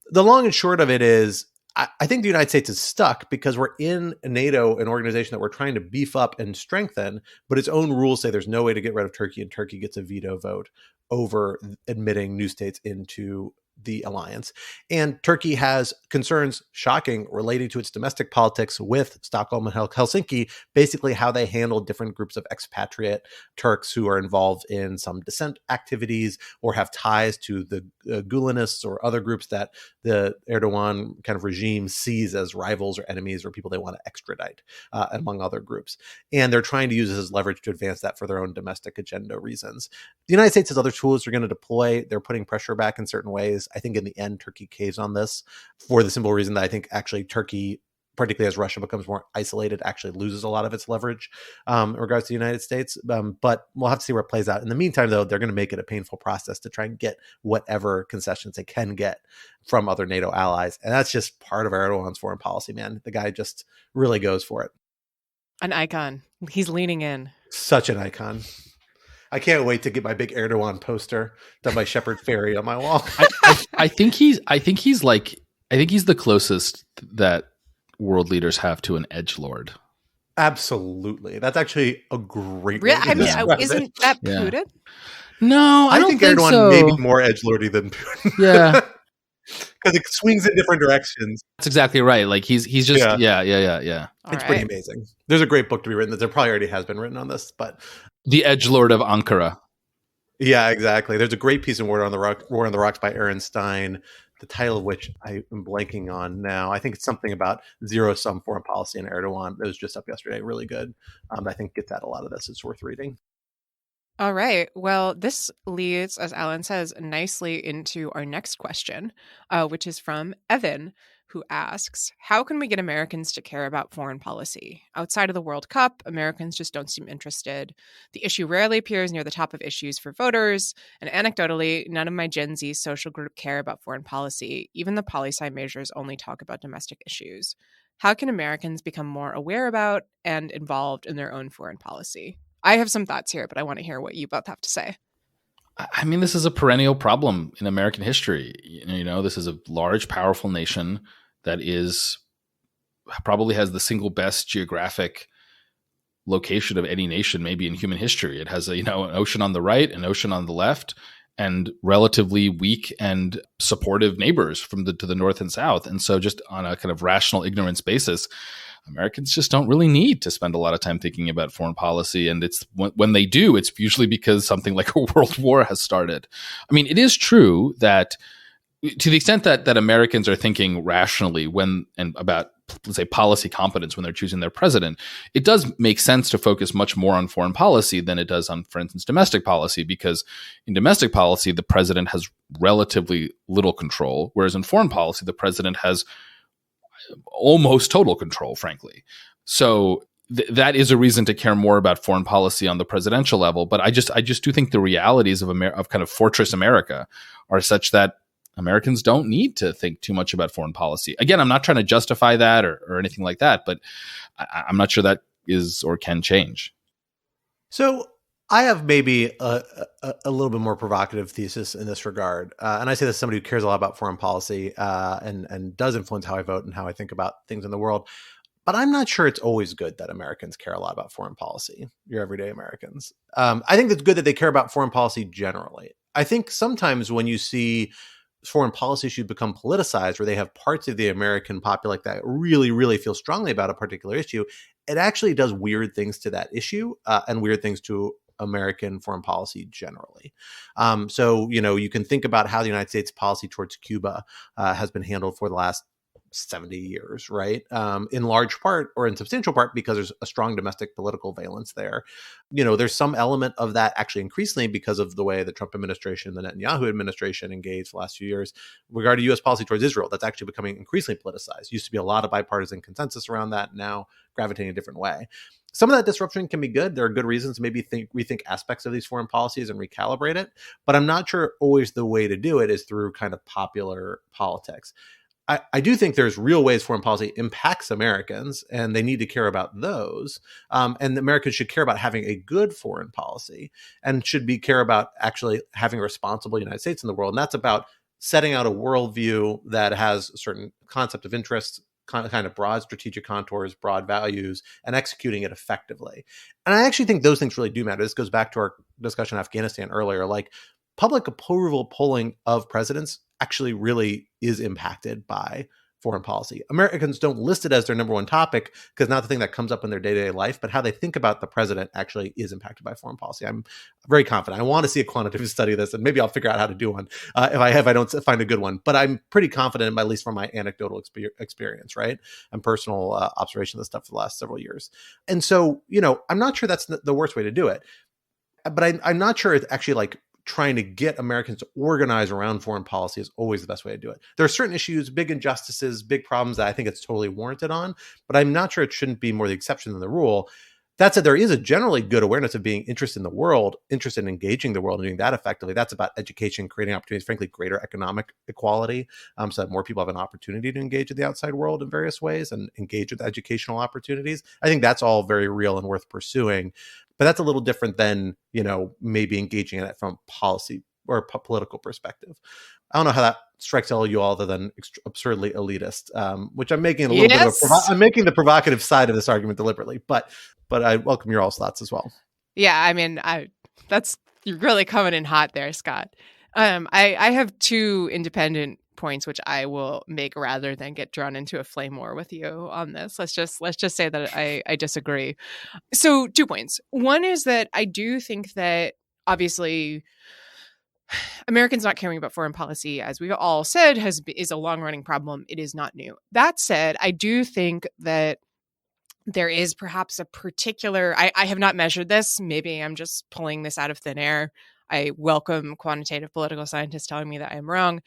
The long and short of it is, I think the United States is stuck because we're in NATO, an organization that we're trying to beef up and strengthen, but its own rules say there's no way to get rid of Turkey, and Turkey gets a veto vote over admitting new states into the alliance. And Turkey has concerns, shocking, relating to its domestic politics with Stockholm and Helsinki, basically how they handle different groups of expatriate Turks who are involved in some dissent activities or have ties to the Gulenists or other groups that the Erdogan kind of regime sees as rivals or enemies or people they want to extradite, among other groups. And they're trying to use this as leverage to advance that for their own domestic agenda reasons. The United States has other tools they're going to deploy. They're putting pressure back in certain ways. I think in the end, Turkey caves on this for the simple reason that I think actually Turkey, particularly as Russia becomes more isolated, actually loses a lot of its leverage in regards to the United States. But we'll have to see where it plays out. In the meantime, though, they're going to make it a painful process to try and get whatever concessions they can get from other NATO allies. And that's just part of Erdogan's foreign policy, man. The guy just really goes for it. An icon. He's leaning in. Such an icon. I can't wait to get my big Erdogan poster done by Shepard Fairey on my wall. I think he's the closest that world leaders have to an edgelord. Absolutely. That's actually a great way to describe isn't it. That Putin? Yeah. No, I don't think Erdogan so. may be more edgelordy than Putin. Yeah. Because it swings in different directions. That's exactly right. Like he's just yeah. It's pretty amazing. There's a great book to be written. There probably already has been written on this, but The Edgelord of Ankara. Yeah, exactly. There's a great piece in War on the Rocks by Aaron Stein, the title of which I am blanking on now. I think it's something about zero-sum foreign policy in Erdogan. It was just up yesterday. Really good. I think gets at a lot of this. It's worth reading. All right. Well, this leads, as Alan says, nicely into our next question, which is from Evan, who asks, how can we get Americans to care about foreign policy? Outside of the World Cup, Americans just don't seem interested. The issue rarely appears near the top of issues for voters. And anecdotally, none of my Gen Z social group care about foreign policy. Even the poli-sci majors only talk about domestic issues. How can Americans become more aware about and involved in their own foreign policy? I have some thoughts here, but I want to hear what you both have to say. I mean, this is a perennial problem in American history. You know, this is a large, powerful nation that is probably has the single best geographic location of any nation, maybe in human history. It has an ocean on the right, an ocean on the left, and relatively weak and supportive neighbors to the north and south. And so just on a kind of rational ignorance basis, Americans just don't really need to spend a lot of time thinking about foreign policy. And it's when they do, it's usually because something like a world war has started. I mean, it is true that to the extent that Americans are thinking rationally about, let's say, policy competence when they're choosing their president, it does make sense to focus much more on foreign policy than it does on, for instance, domestic policy, because in domestic policy, the president has relatively little control, whereas in foreign policy, the president has almost total control, frankly. So that is a reason to care more about foreign policy on the presidential level. But I just do think the realities of kind of Fortress America are such that Americans don't need to think too much about foreign policy. Again, I'm not trying to justify that or anything like that, but I'm not sure that is or can change. So I have maybe a little bit more provocative thesis in this regard. And I say this as somebody who cares a lot about foreign policy and does influence how I vote and how I think about things in the world. But I'm not sure it's always good that Americans care a lot about foreign policy, your everyday Americans. I think it's good that they care about foreign policy generally. I think sometimes when you see foreign policy issues become politicized, where they have parts of the American populace that really, really feel strongly about a particular issue, it actually does weird things to that issue and weird things to American foreign policy generally. So, you can think about how the United States policy towards Cuba has been handled for the last 70 years, right? In large part or in substantial part because there's a strong domestic political valence there. There's some element of that actually increasingly because of the way the Trump administration, the Netanyahu administration engaged the last few years regarding U.S. policy towards Israel. That's actually becoming increasingly politicized. Used to be a lot of bipartisan consensus around that, now gravitating a different way. Some of that disruption can be good. There are good reasons to maybe rethink aspects of these foreign policies and recalibrate it. But I'm not sure always the way to do it is through kind of popular politics. I do think there's real ways foreign policy impacts Americans, and they need to care about those. And Americans should care about having a good foreign policy and should care about actually having a responsible United States in the world. And that's about setting out a worldview that has a certain concept of interest, kind of broad strategic contours, broad values, and executing it effectively. And I actually think those things really do matter. This goes back to our discussion on Afghanistan earlier. Like, public approval polling of presidents actually really is impacted by foreign policy. Americans don't list it as their number one topic because not the thing that comes up in their day-to-day life, but how they think about the president actually is impacted by foreign policy. I'm very confident. I want to see a quantitative study of this, and maybe I'll figure out how to do one if I don't find a good one. But I'm pretty confident, at least from my anecdotal experience, right, and personal observation of this stuff for the last several years. And so, I'm not sure that's the worst way to do it. But I'm not sure it's actually like trying to get Americans to organize around foreign policy is always the best way to do it. There are certain issues, big injustices, big problems that I think it's totally warranted on, but I'm not sure it shouldn't be more the exception than the rule. That said, there is a generally good awareness of being interested in the world, interested in engaging the world and doing that effectively. That's about education, creating opportunities, frankly, greater economic equality, so that more people have an opportunity to engage in the outside world in various ways and engage with educational opportunities. I think that's all very real and worth pursuing. But that's a little different than, maybe engaging in it from policy or political perspective. I don't know how that strikes all you all other than absurdly elitist, which I'm making a little bit of I'm making the provocative side of this argument deliberately, but I welcome your all's thoughts as well. Yeah, I mean, you're really coming in hot there, Scott. I have two independent points which I will make rather than get drawn into a flame war with you on this. Let's just say that I disagree. So 2 points. One is that I do think that obviously Americans not caring about foreign policy, as we've all said, is a long-running problem. It is not new. That said, I do think that there is perhaps a particular, I have not measured this. Maybe I'm just pulling this out of thin air. I welcome quantitative political scientists telling me that I am wrong.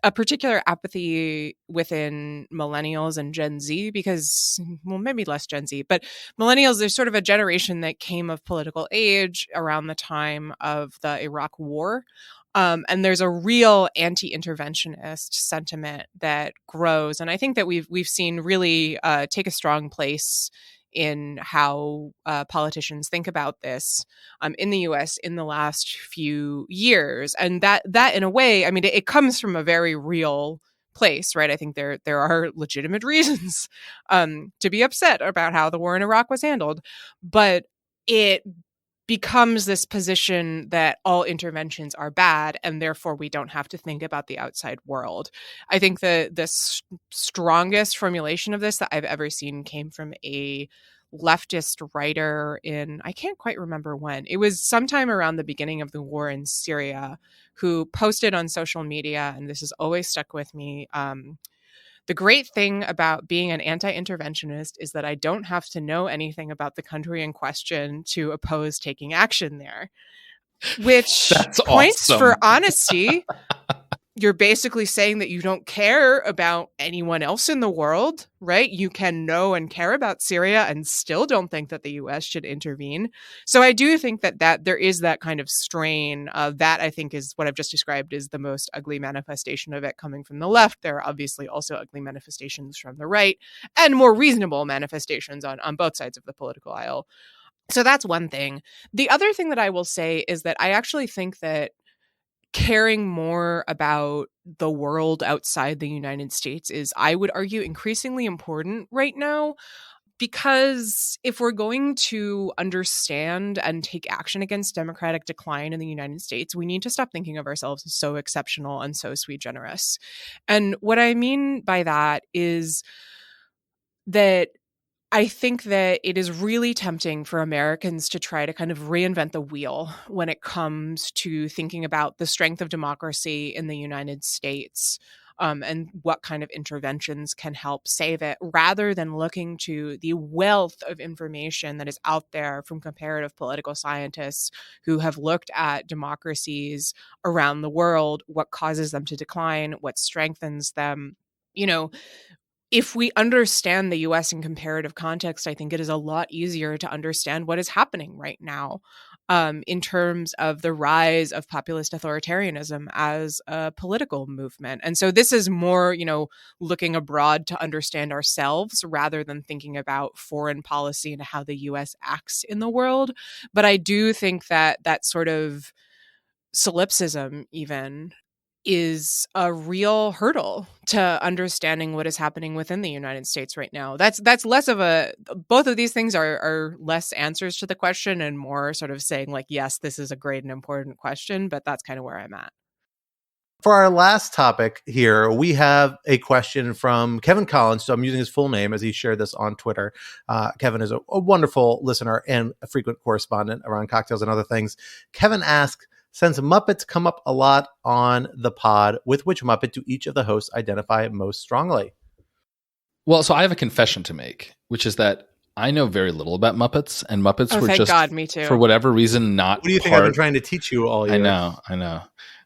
A particular apathy within millennials and Gen Z, because, well, maybe less Gen Z, but millennials, there's sort of a generation that came of political age around the time of the Iraq War. And there's a real anti-interventionist sentiment that grows. And I think that we've seen really take a strong place in how politicians think about this in the U.S. in the last few years. And that in a way, I mean, it comes from a very real place, right? I think there are legitimate reasons to be upset about how the war in Iraq was handled, but it becomes this position that all interventions are bad and therefore we don't have to think about the outside world. I think the strongest formulation of this that I've ever seen came from a leftist writer in, I can't quite remember when. It was sometime around the beginning of the war in Syria, who posted on social media, and this has always stuck with me. The great thing about being an anti-interventionist is that I don't have to know anything about the country in question to oppose taking action there, which That's points awesome. for honesty. You're basically saying that you don't care about anyone else in the world, right? You can know and care about Syria and still don't think that the US should intervene. So I do think that there is that kind of strain. That I think is what I've just described is the most ugly manifestation of it coming from the left. There are obviously also ugly manifestations from the right and more reasonable manifestations on both sides of the political aisle. So that's one thing. The other thing that I will say is that I actually think that caring more about the world outside the United States is, I would argue, increasingly important right now. Because if we're going to understand and take action against democratic decline in the United States, we need to stop thinking of ourselves as so exceptional and so sui generis. And what I mean by that is that I think that it is really tempting for Americans to try to kind of reinvent the wheel when it comes to thinking about the strength of democracy in the United States, and what kind of interventions can help save it, rather than looking to the wealth of information that is out there from comparative political scientists who have looked at democracies around the world, what causes them to decline, what strengthens them. You know, if we understand the US in comparative context, I think it is a lot easier to understand what is happening right now, in terms of the rise of populist authoritarianism as a political movement. And so this is more, looking abroad to understand ourselves rather than thinking about foreign policy and how the US acts in the world. But I do think that that sort of solipsism even is a real hurdle to understanding what is happening within the United States right now. That's less of both of these things are less answers to the question and more sort of saying like, yes, this is a great and important question, but that's kind of where I'm at. For our last topic here, we have a question from Kevin Collins. So I'm using his full name as he shared this on Twitter. Kevin is a wonderful listener and a frequent correspondent around cocktails and other things. Kevin asks, since Muppets come up a lot on the pod, with which Muppet do each of the hosts identify most strongly? Well, so I have a confession to make, which is that I know very little about Muppets, and Muppets were thank just, God, me too. For whatever reason, not. What do you think I've been trying to teach you all year? I know.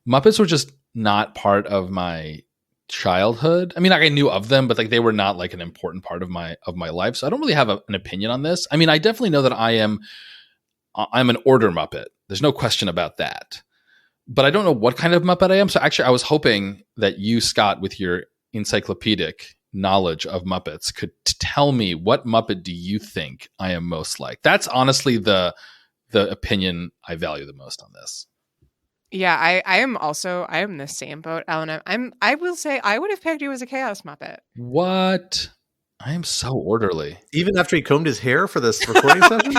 Muppets were just not part of my childhood. I mean, like I knew of them, but like they were not like an important part of my life. So I don't really have an opinion on this. I mean, I definitely know that I'm an order Muppet. There's no question about that. But I don't know what kind of Muppet I am. So actually, I was hoping that you, Scott, with your encyclopedic knowledge of Muppets, could tell me what Muppet do you think I am most like. That's honestly the opinion I value the most on this. Yeah, I am the same boat, Alan. I will say I would have picked you as a Chaos Muppet. What? I am so orderly. Even after he combed his hair for this recording session?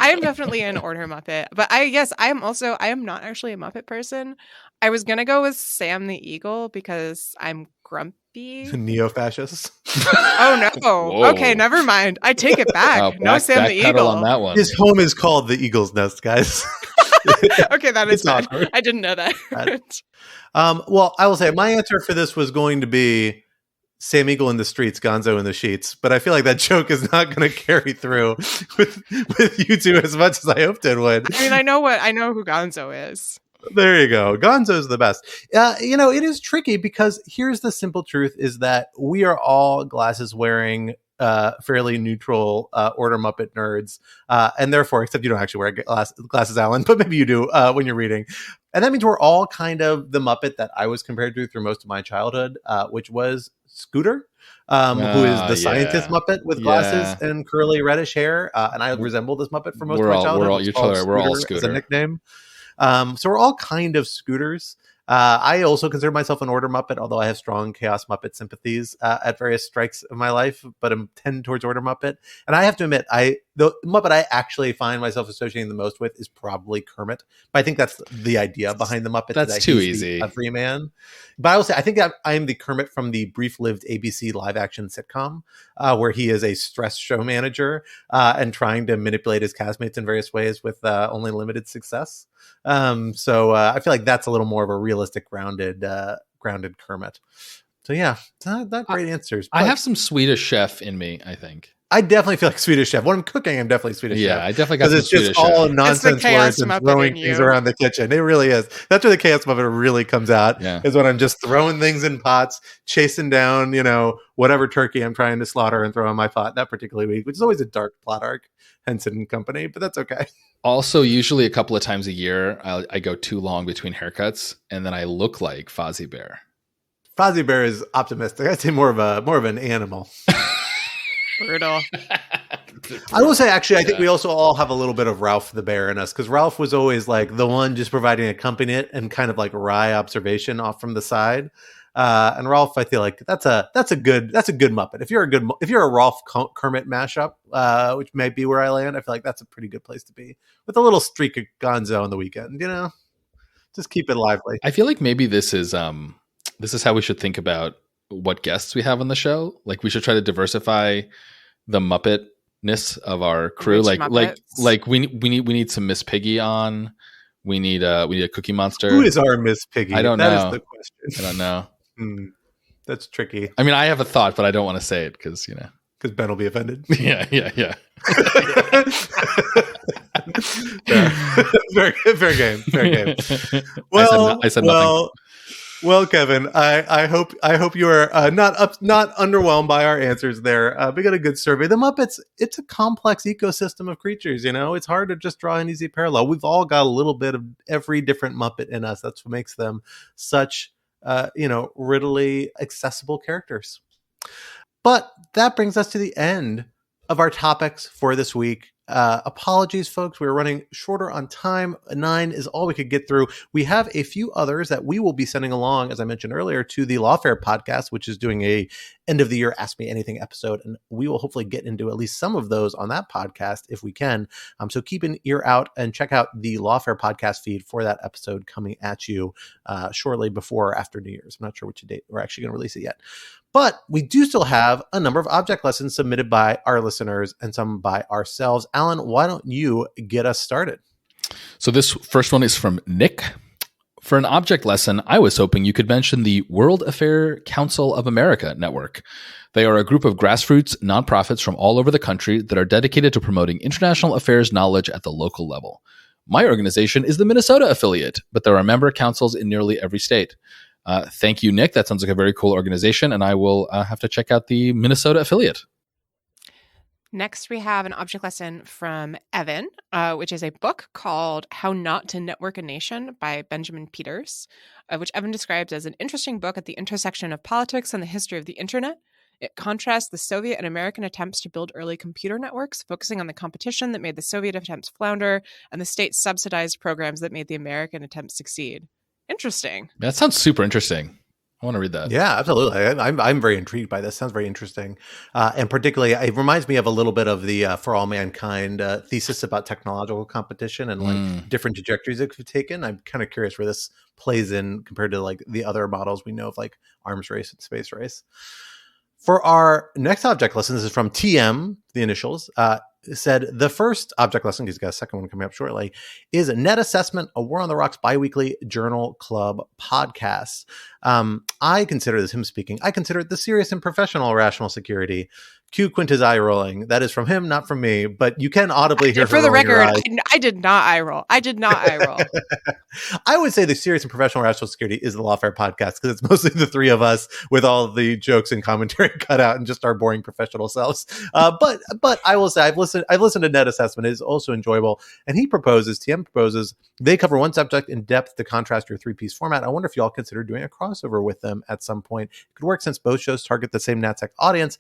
I am definitely an order Muppet, but I am not actually a Muppet person. I was gonna go with Sam the Eagle because I'm grumpy. Neo-fascist. Oh no! Whoa. Okay, never mind. I take it back. No Sam the Eagle on that one. His home is called the Eagle's Nest, guys. Okay, that is fine. I didn't know that. Well, I will say my answer for this was going to be Sam Eagle in the streets, Gonzo in the sheets. But I feel like that joke is not going to carry through with you two as much as I hoped it would. I mean, I know who Gonzo is. There you go. Gonzo's the best. It is tricky because here's the simple truth is that we are all glasses wearing, fairly neutral order Muppet nerds. And therefore, except you don't actually wear glasses, Alan, but maybe you do when you're reading. And that means we're all kind of the Muppet that I was compared to through most of my childhood, which was Scooter, who is the scientist Muppet with glasses and curly reddish hair. And I resemble this Muppet for most of my childhood. We're all Scooter as a nickname. So we're all kind of Scooters. I also consider myself an order Muppet, although I have strong Chaos Muppet sympathies at various strikes of my life, but I'm tend towards order Muppet. And I have to admit, the Muppet I actually find myself associating the most with is probably Kermit. But I think that's the idea behind the Muppet. That's too easy. Everyman. But I will say, I think I am the Kermit from the brief-lived ABC live-action sitcom, where he is a stress show manager and trying to manipulate his castmates in various ways with only limited success. So I feel like that's a little more of a realistic, grounded Kermit. So yeah, not great answers. I have some Swedish Chef in me, I think. I definitely feel like Swedish Chef. When I'm cooking, I'm definitely Swedish Chef. Yeah, I definitely got some it's Swedish just all Chef. nonsense words and throwing things around the kitchen. It really is. That's where the Chaos Muppet really comes out. Yeah. Is when I'm just throwing things in pots, chasing down, whatever turkey I'm trying to slaughter and throw in my pot that particular week, which is always a dark plot arc, Henson and Company, but that's okay. Also, usually a couple of times a year, I go too long between haircuts, and then I look like Fozzie Bear. Fozzie Bear is optimistic. I'd say more of an animal. Brutal. I will say, actually, I think we also all have a little bit of Ralph the Bear in us, because Ralph was always like the one just providing accompaniment and kind of like wry observation off from the side. And Ralph, I feel like that's a good Muppet. If you're a Ralph Kermit mashup, which may be where I land, I feel like that's a pretty good place to be, with a little streak of Gonzo on the weekend. Just keep it lively. I feel like maybe this is how we should think about what guests we have on the show. Like, we should try to diversify the Muppetness of our crew. Which like we need some Miss Piggy on. We need a Cookie Monster. Who is our Miss Piggy? I don't know. That is the question. I don't know. That's tricky. I mean, I have a thought, but I don't want to say it because Ben will be offended. Yeah. Fair game. Well, I said nothing. Well, Kevin, I hope you are not underwhelmed by our answers there. We got a good survey. The Muppets, it's a complex ecosystem of creatures. It's hard to just draw an easy parallel. We've all got a little bit of every different Muppet in us. That's what makes them such readily accessible characters. But that brings us to the end of our topics for this week. Apologies, folks. We were running shorter on time. 9 is all we could get through. We have a few others that we will be sending along, as I mentioned earlier, to the Lawfare podcast, which is doing a end of the year Ask Me Anything episode. And we will hopefully get into at least some of those on that podcast if we can. So keep an ear out and check out the Lawfare podcast feed for that episode coming at you shortly before or after New Year's. I'm not sure which date we're actually going to release it yet. But we do still have a number of object lessons submitted by our listeners and some by ourselves. Alan, why don't you get us started? So this first one is from Nick. For an object lesson, I was hoping you could mention the World Affair Council of America Network. They are a group of grassroots nonprofits from all over the country that are dedicated to promoting international affairs knowledge at the local level. My organization is the Minnesota affiliate, but there are member councils in nearly every state. Thank you, Nick. That sounds like a very cool organization, and I will have to check out the Minnesota affiliate. Next, we have an object lesson from Evan, which is a book called How Not to Network a Nation by Benjamin Peters, which Evan describes as an interesting book at the intersection of politics and the history of the internet. It contrasts the Soviet and American attempts to build early computer networks, focusing on the competition that made the Soviet attempts flounder and the state-subsidized programs that made the American attempts succeed. Interesting. That sounds super interesting. I want to read that. Yeah, absolutely. I'm very intrigued by this. Sounds very interesting. And particularly, it reminds me of a little bit of the For All Mankind thesis about technological competition and like different trajectories it could take in. I'm kind of curious where this plays in compared to like the other models we know of like arms race and space race. For our next object lesson, this is from TM, the initials, said the first object lesson, he's got a second one coming up shortly, is Net Assessment, a War on the Rocks biweekly journal club podcast. I consider this him speaking. I consider it the serious and professional rational security. Cue Quinta's eye rolling. That is from him, not from me, but you can audibly hear for the record, I did not eye roll. I did not eye roll. I would say the serious and professional rational security is the Lawfare podcast because it's mostly the three of us with all the jokes and commentary cut out and just our boring professional selves. But I will say I've listened I've listened to Net Assessment. It is also enjoyable. And TM proposes, they cover one subject in depth to contrast your three-piece format. I wonder if y'all consider doing a crossover with them at some point. It could work since both shows target the same NatSec audience.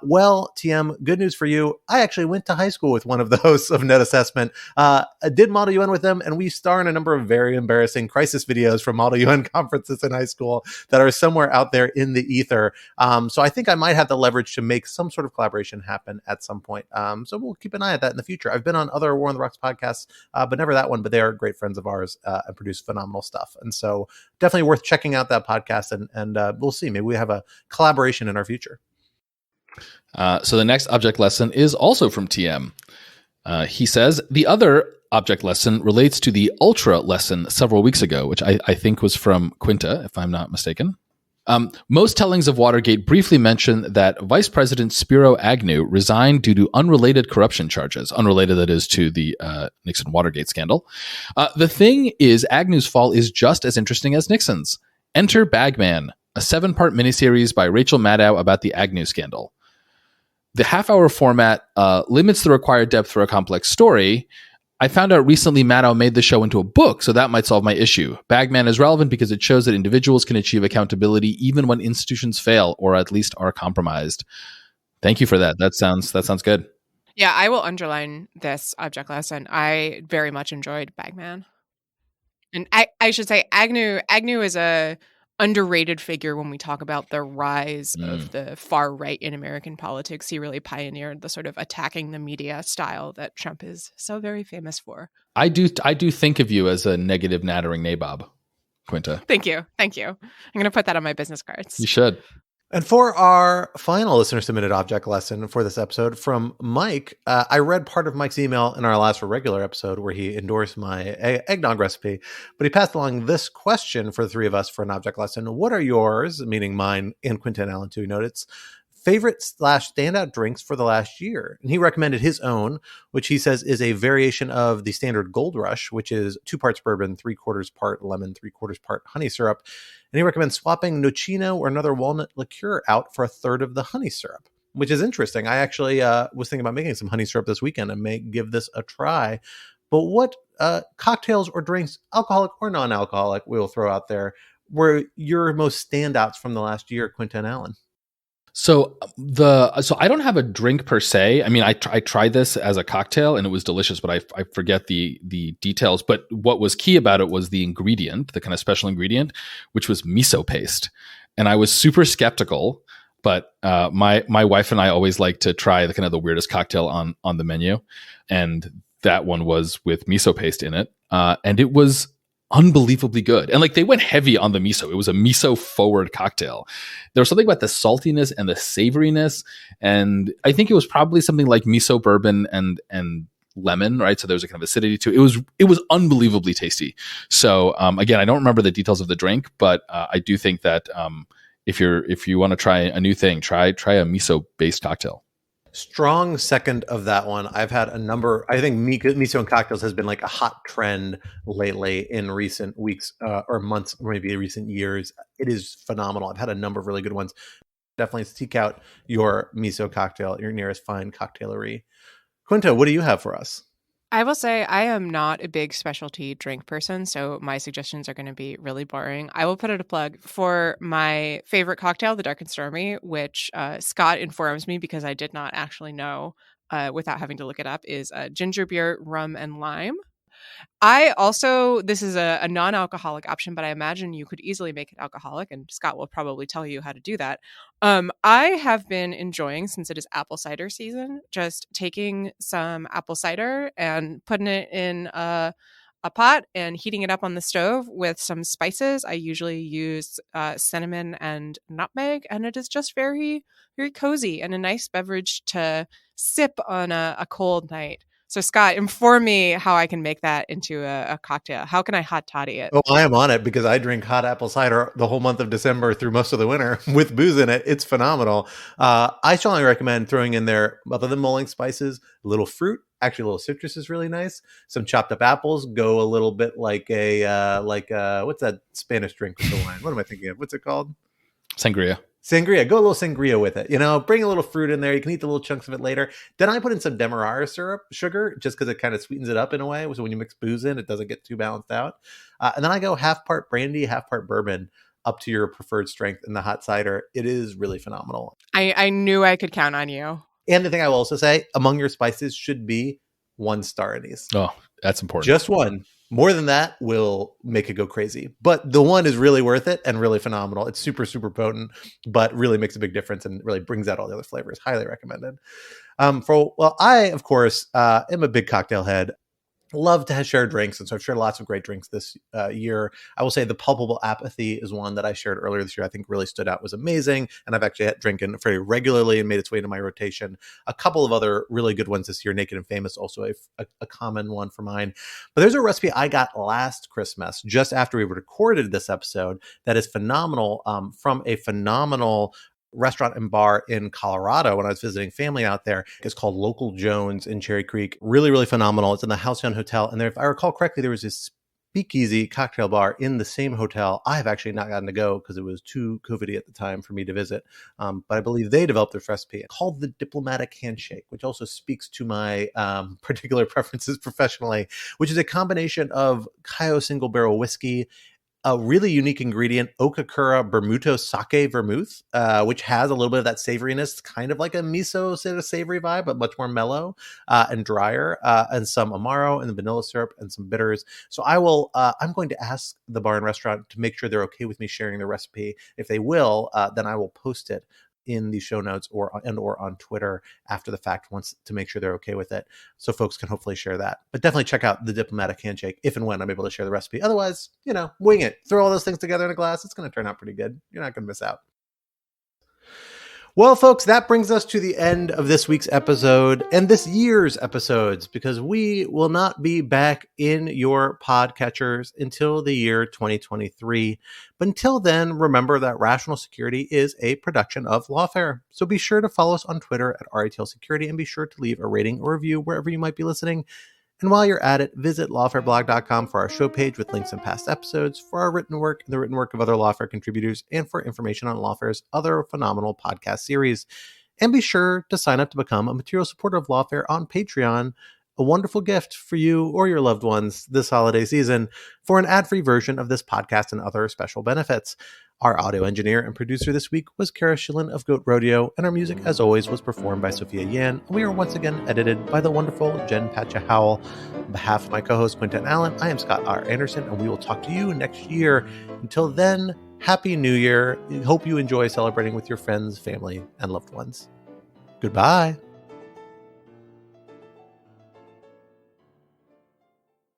Well, TM, good news for you. I actually went to high school with one of the hosts of Net Assessment. I did Model UN with them, and we star in a number of very embarrassing crisis videos from Model UN conferences in high school that are somewhere out there in the ether. So I think I might have the leverage to make some sort of collaboration happen at some point. So we'll keep an eye at that in the future. I've been on other War on the Rocks podcasts, but never that one. But they are great friends of ours and produce phenomenal stuff. And so definitely worth checking out that podcast. And we'll see. Maybe we have a collaboration in our future. So the next object lesson is also from TM. He says, the other object lesson relates to the Ultra lesson several weeks ago, which I think was from Quinta, if I'm not mistaken. Most tellings of Watergate briefly mention that Vice President Spiro Agnew resigned due to unrelated corruption charges. Unrelated, that is, to the Nixon Watergate scandal. The thing is, Agnew's fall is just as interesting as Nixon's. Enter Bagman, a 7-part miniseries by Rachel Maddow about the Agnew scandal. The half-hour format limits the required depth for a complex story. I found out recently Maddow made the show into a book, so that might solve my issue. Bagman is relevant because it shows that individuals can achieve accountability even when institutions fail or at least are compromised. Thank you for that. That sounds good. Yeah, I will underline this object lesson. I very much enjoyed Bagman. And I should say Agnew is a underrated figure when we talk about the rise of the far right in American politics. He really pioneered the sort of attacking the media style that Trump is so very famous for. I do think of you as a negative nattering nabob, Quinta. Thank you. I'm going to put that on my business cards. You should. And for our final listener-submitted object lesson for this episode from Mike, I read part of Mike's email in our last regular episode where he endorsed my eggnog recipe, but he passed along this question for the three of us for an object lesson. What are yours, meaning mine and Quinta and Alan too, notes, favorite/standout drinks for the last year? And he recommended his own, which he says is a variation of the standard Gold Rush, which is 2 parts bourbon, 3/4 part lemon, 3/4 part honey syrup. And he recommends swapping Nocino or another walnut liqueur out for 1/3 of the honey syrup, which is interesting. I actually was thinking about making some honey syrup this weekend and may give this a try. But what cocktails or drinks, alcoholic or non-alcoholic, we will throw out there, were your most standouts from the last year, Quinta and Alan? So I don't have a drink per se. I mean, I tried this as a cocktail and it was delicious, but I forget the details. But what was key about it was the ingredient, the kind of special ingredient, which was miso paste. And I was super skeptical, but my wife and I always like to try the kind of the weirdest cocktail on the menu, and that one was with miso paste in it, and it was unbelievably good. And like they went heavy on the miso. It was a miso forward cocktail. There was something about the saltiness and the savoriness. And I think it was probably something like miso bourbon and lemon, right? So there was a kind of acidity to it. It was unbelievably tasty. So again, I don't remember the details of the drink, but I do think that if you want to try a new thing, try a miso based cocktail. Strong second of that one. I've had a number. I think miso and cocktails has been like a hot trend lately in recent weeks or months, or maybe recent years. It is phenomenal. I've had a number of really good ones. Definitely seek out your miso cocktail at your nearest fine cocktailery. Quinta, what do you have for us? I will say I am not a big specialty drink person, so my suggestions are going to be really boring. I will put out a plug for my favorite cocktail, the Dark and Stormy, which Scott informs me because I did not actually know without having to look it up, is ginger beer, rum, and lime. This is a non-alcoholic option, but I imagine you could easily make it alcoholic, and Scott will probably tell you how to do that. I have been enjoying, since it is apple cider season, just taking some apple cider and putting it in a pot and heating it up on the stove with some spices. I usually use cinnamon and nutmeg, and it is just very, very cozy and a nice beverage to sip on a cold night. So Scott, inform me how I can make that into a cocktail. How can I hot toddy it? Oh, I am on it because I drink hot apple cider the whole month of December through most of the winter with booze in it. It's phenomenal. I strongly recommend throwing in there, other than mulling spices, a little fruit. Actually, a little citrus is really nice. Some chopped up apples go a little bit like what's that Spanish drink with the wine? What am I thinking of? What's it called? Sangria. Sangria, go a little sangria with it. Bring a little fruit in there. You can eat the little chunks of it later. Then I put in some demerara syrup, sugar, just because it kind of sweetens it up in a way. So when you mix booze in, it doesn't get too balanced out. And then I go half part brandy, half part bourbon, up to your preferred strength in the hot cider. It is really phenomenal. I knew I could count on you. And the thing I will also say, among your spices should be 1 star anise. Oh, that's important. Just 1. More than that will make it go crazy. But the 1 is really worth it and really phenomenal. It's super, super potent, but really makes a big difference and really brings out all the other flavors. Highly recommended. I, of course, am a big cocktail head. Love to share drinks, and so I've shared lots of great drinks this year. I will say the Palpable Apathy is one that I shared earlier this year. I think really stood out, was amazing, and I've actually had drinking very regularly and made its way into my rotation. A couple of other really good ones this year. Naked and Famous, also a common one for mine. But there's a recipe I got last Christmas, just after we recorded this episode, that is phenomenal, from a phenomenal restaurant and bar in Colorado when I was visiting family out there. It's called Local Jones in Cherry Creek. Really, really phenomenal. It's in the Halcyon Hotel. And there, if I recall correctly, there was this speakeasy cocktail bar in the same hotel. I have actually not gotten to go because it was too COVID-y at the time for me to visit. But I believe they developed this recipe called the Diplomatic Handshake, which also speaks to my particular preferences professionally, which is a combination of Cayo single barrel whiskey, a really unique ingredient, Okakura Bermuto Sake Vermouth, which has a little bit of that savoriness, kind of like a miso sort of savory vibe, but much more mellow and drier, and some Amaro and the vanilla syrup and some bitters. So I'm going to ask the bar and restaurant to make sure they're okay with me sharing the recipe. If they will, then I will post it in the show notes or on Twitter after the fact, once, to make sure they're okay with it, so folks can hopefully share that. But definitely check out the Diplomatic Handshake if and when I'm able to share the recipe. Otherwise, wing it. Throw all those things together in a glass. It's going to turn out pretty good. You're not going to miss out. Well, folks, that brings us to the end of this week's episode and this year's episodes, because we will not be back in your podcatchers until the year 2023. But until then, remember that Rational Security is a production of Lawfare. So be sure to follow us on Twitter at RATL Security, and be sure to leave a rating or review wherever you might be listening. And while you're at it, visit lawfareblog.com for our show page with links and past episodes, for our written work and the written work of other Lawfare contributors, and for information on Lawfare's other phenomenal podcast series. And be sure to sign up to become a material supporter of Lawfare on Patreon, a wonderful gift for you or your loved ones this holiday season, for an ad-free version of this podcast and other special benefits. Our audio engineer and producer this week was Kara Schillen of Goat Rodeo, and our music, as always, was performed by Sophia Yan. We are once again edited by the wonderful Jen Patcha Howell. On behalf of my co-host Quinton Allen, I am Scott R. Anderson, and we will talk to you next year. Until then, Happy New Year. Hope you enjoy celebrating with your friends, family, and loved ones. Goodbye.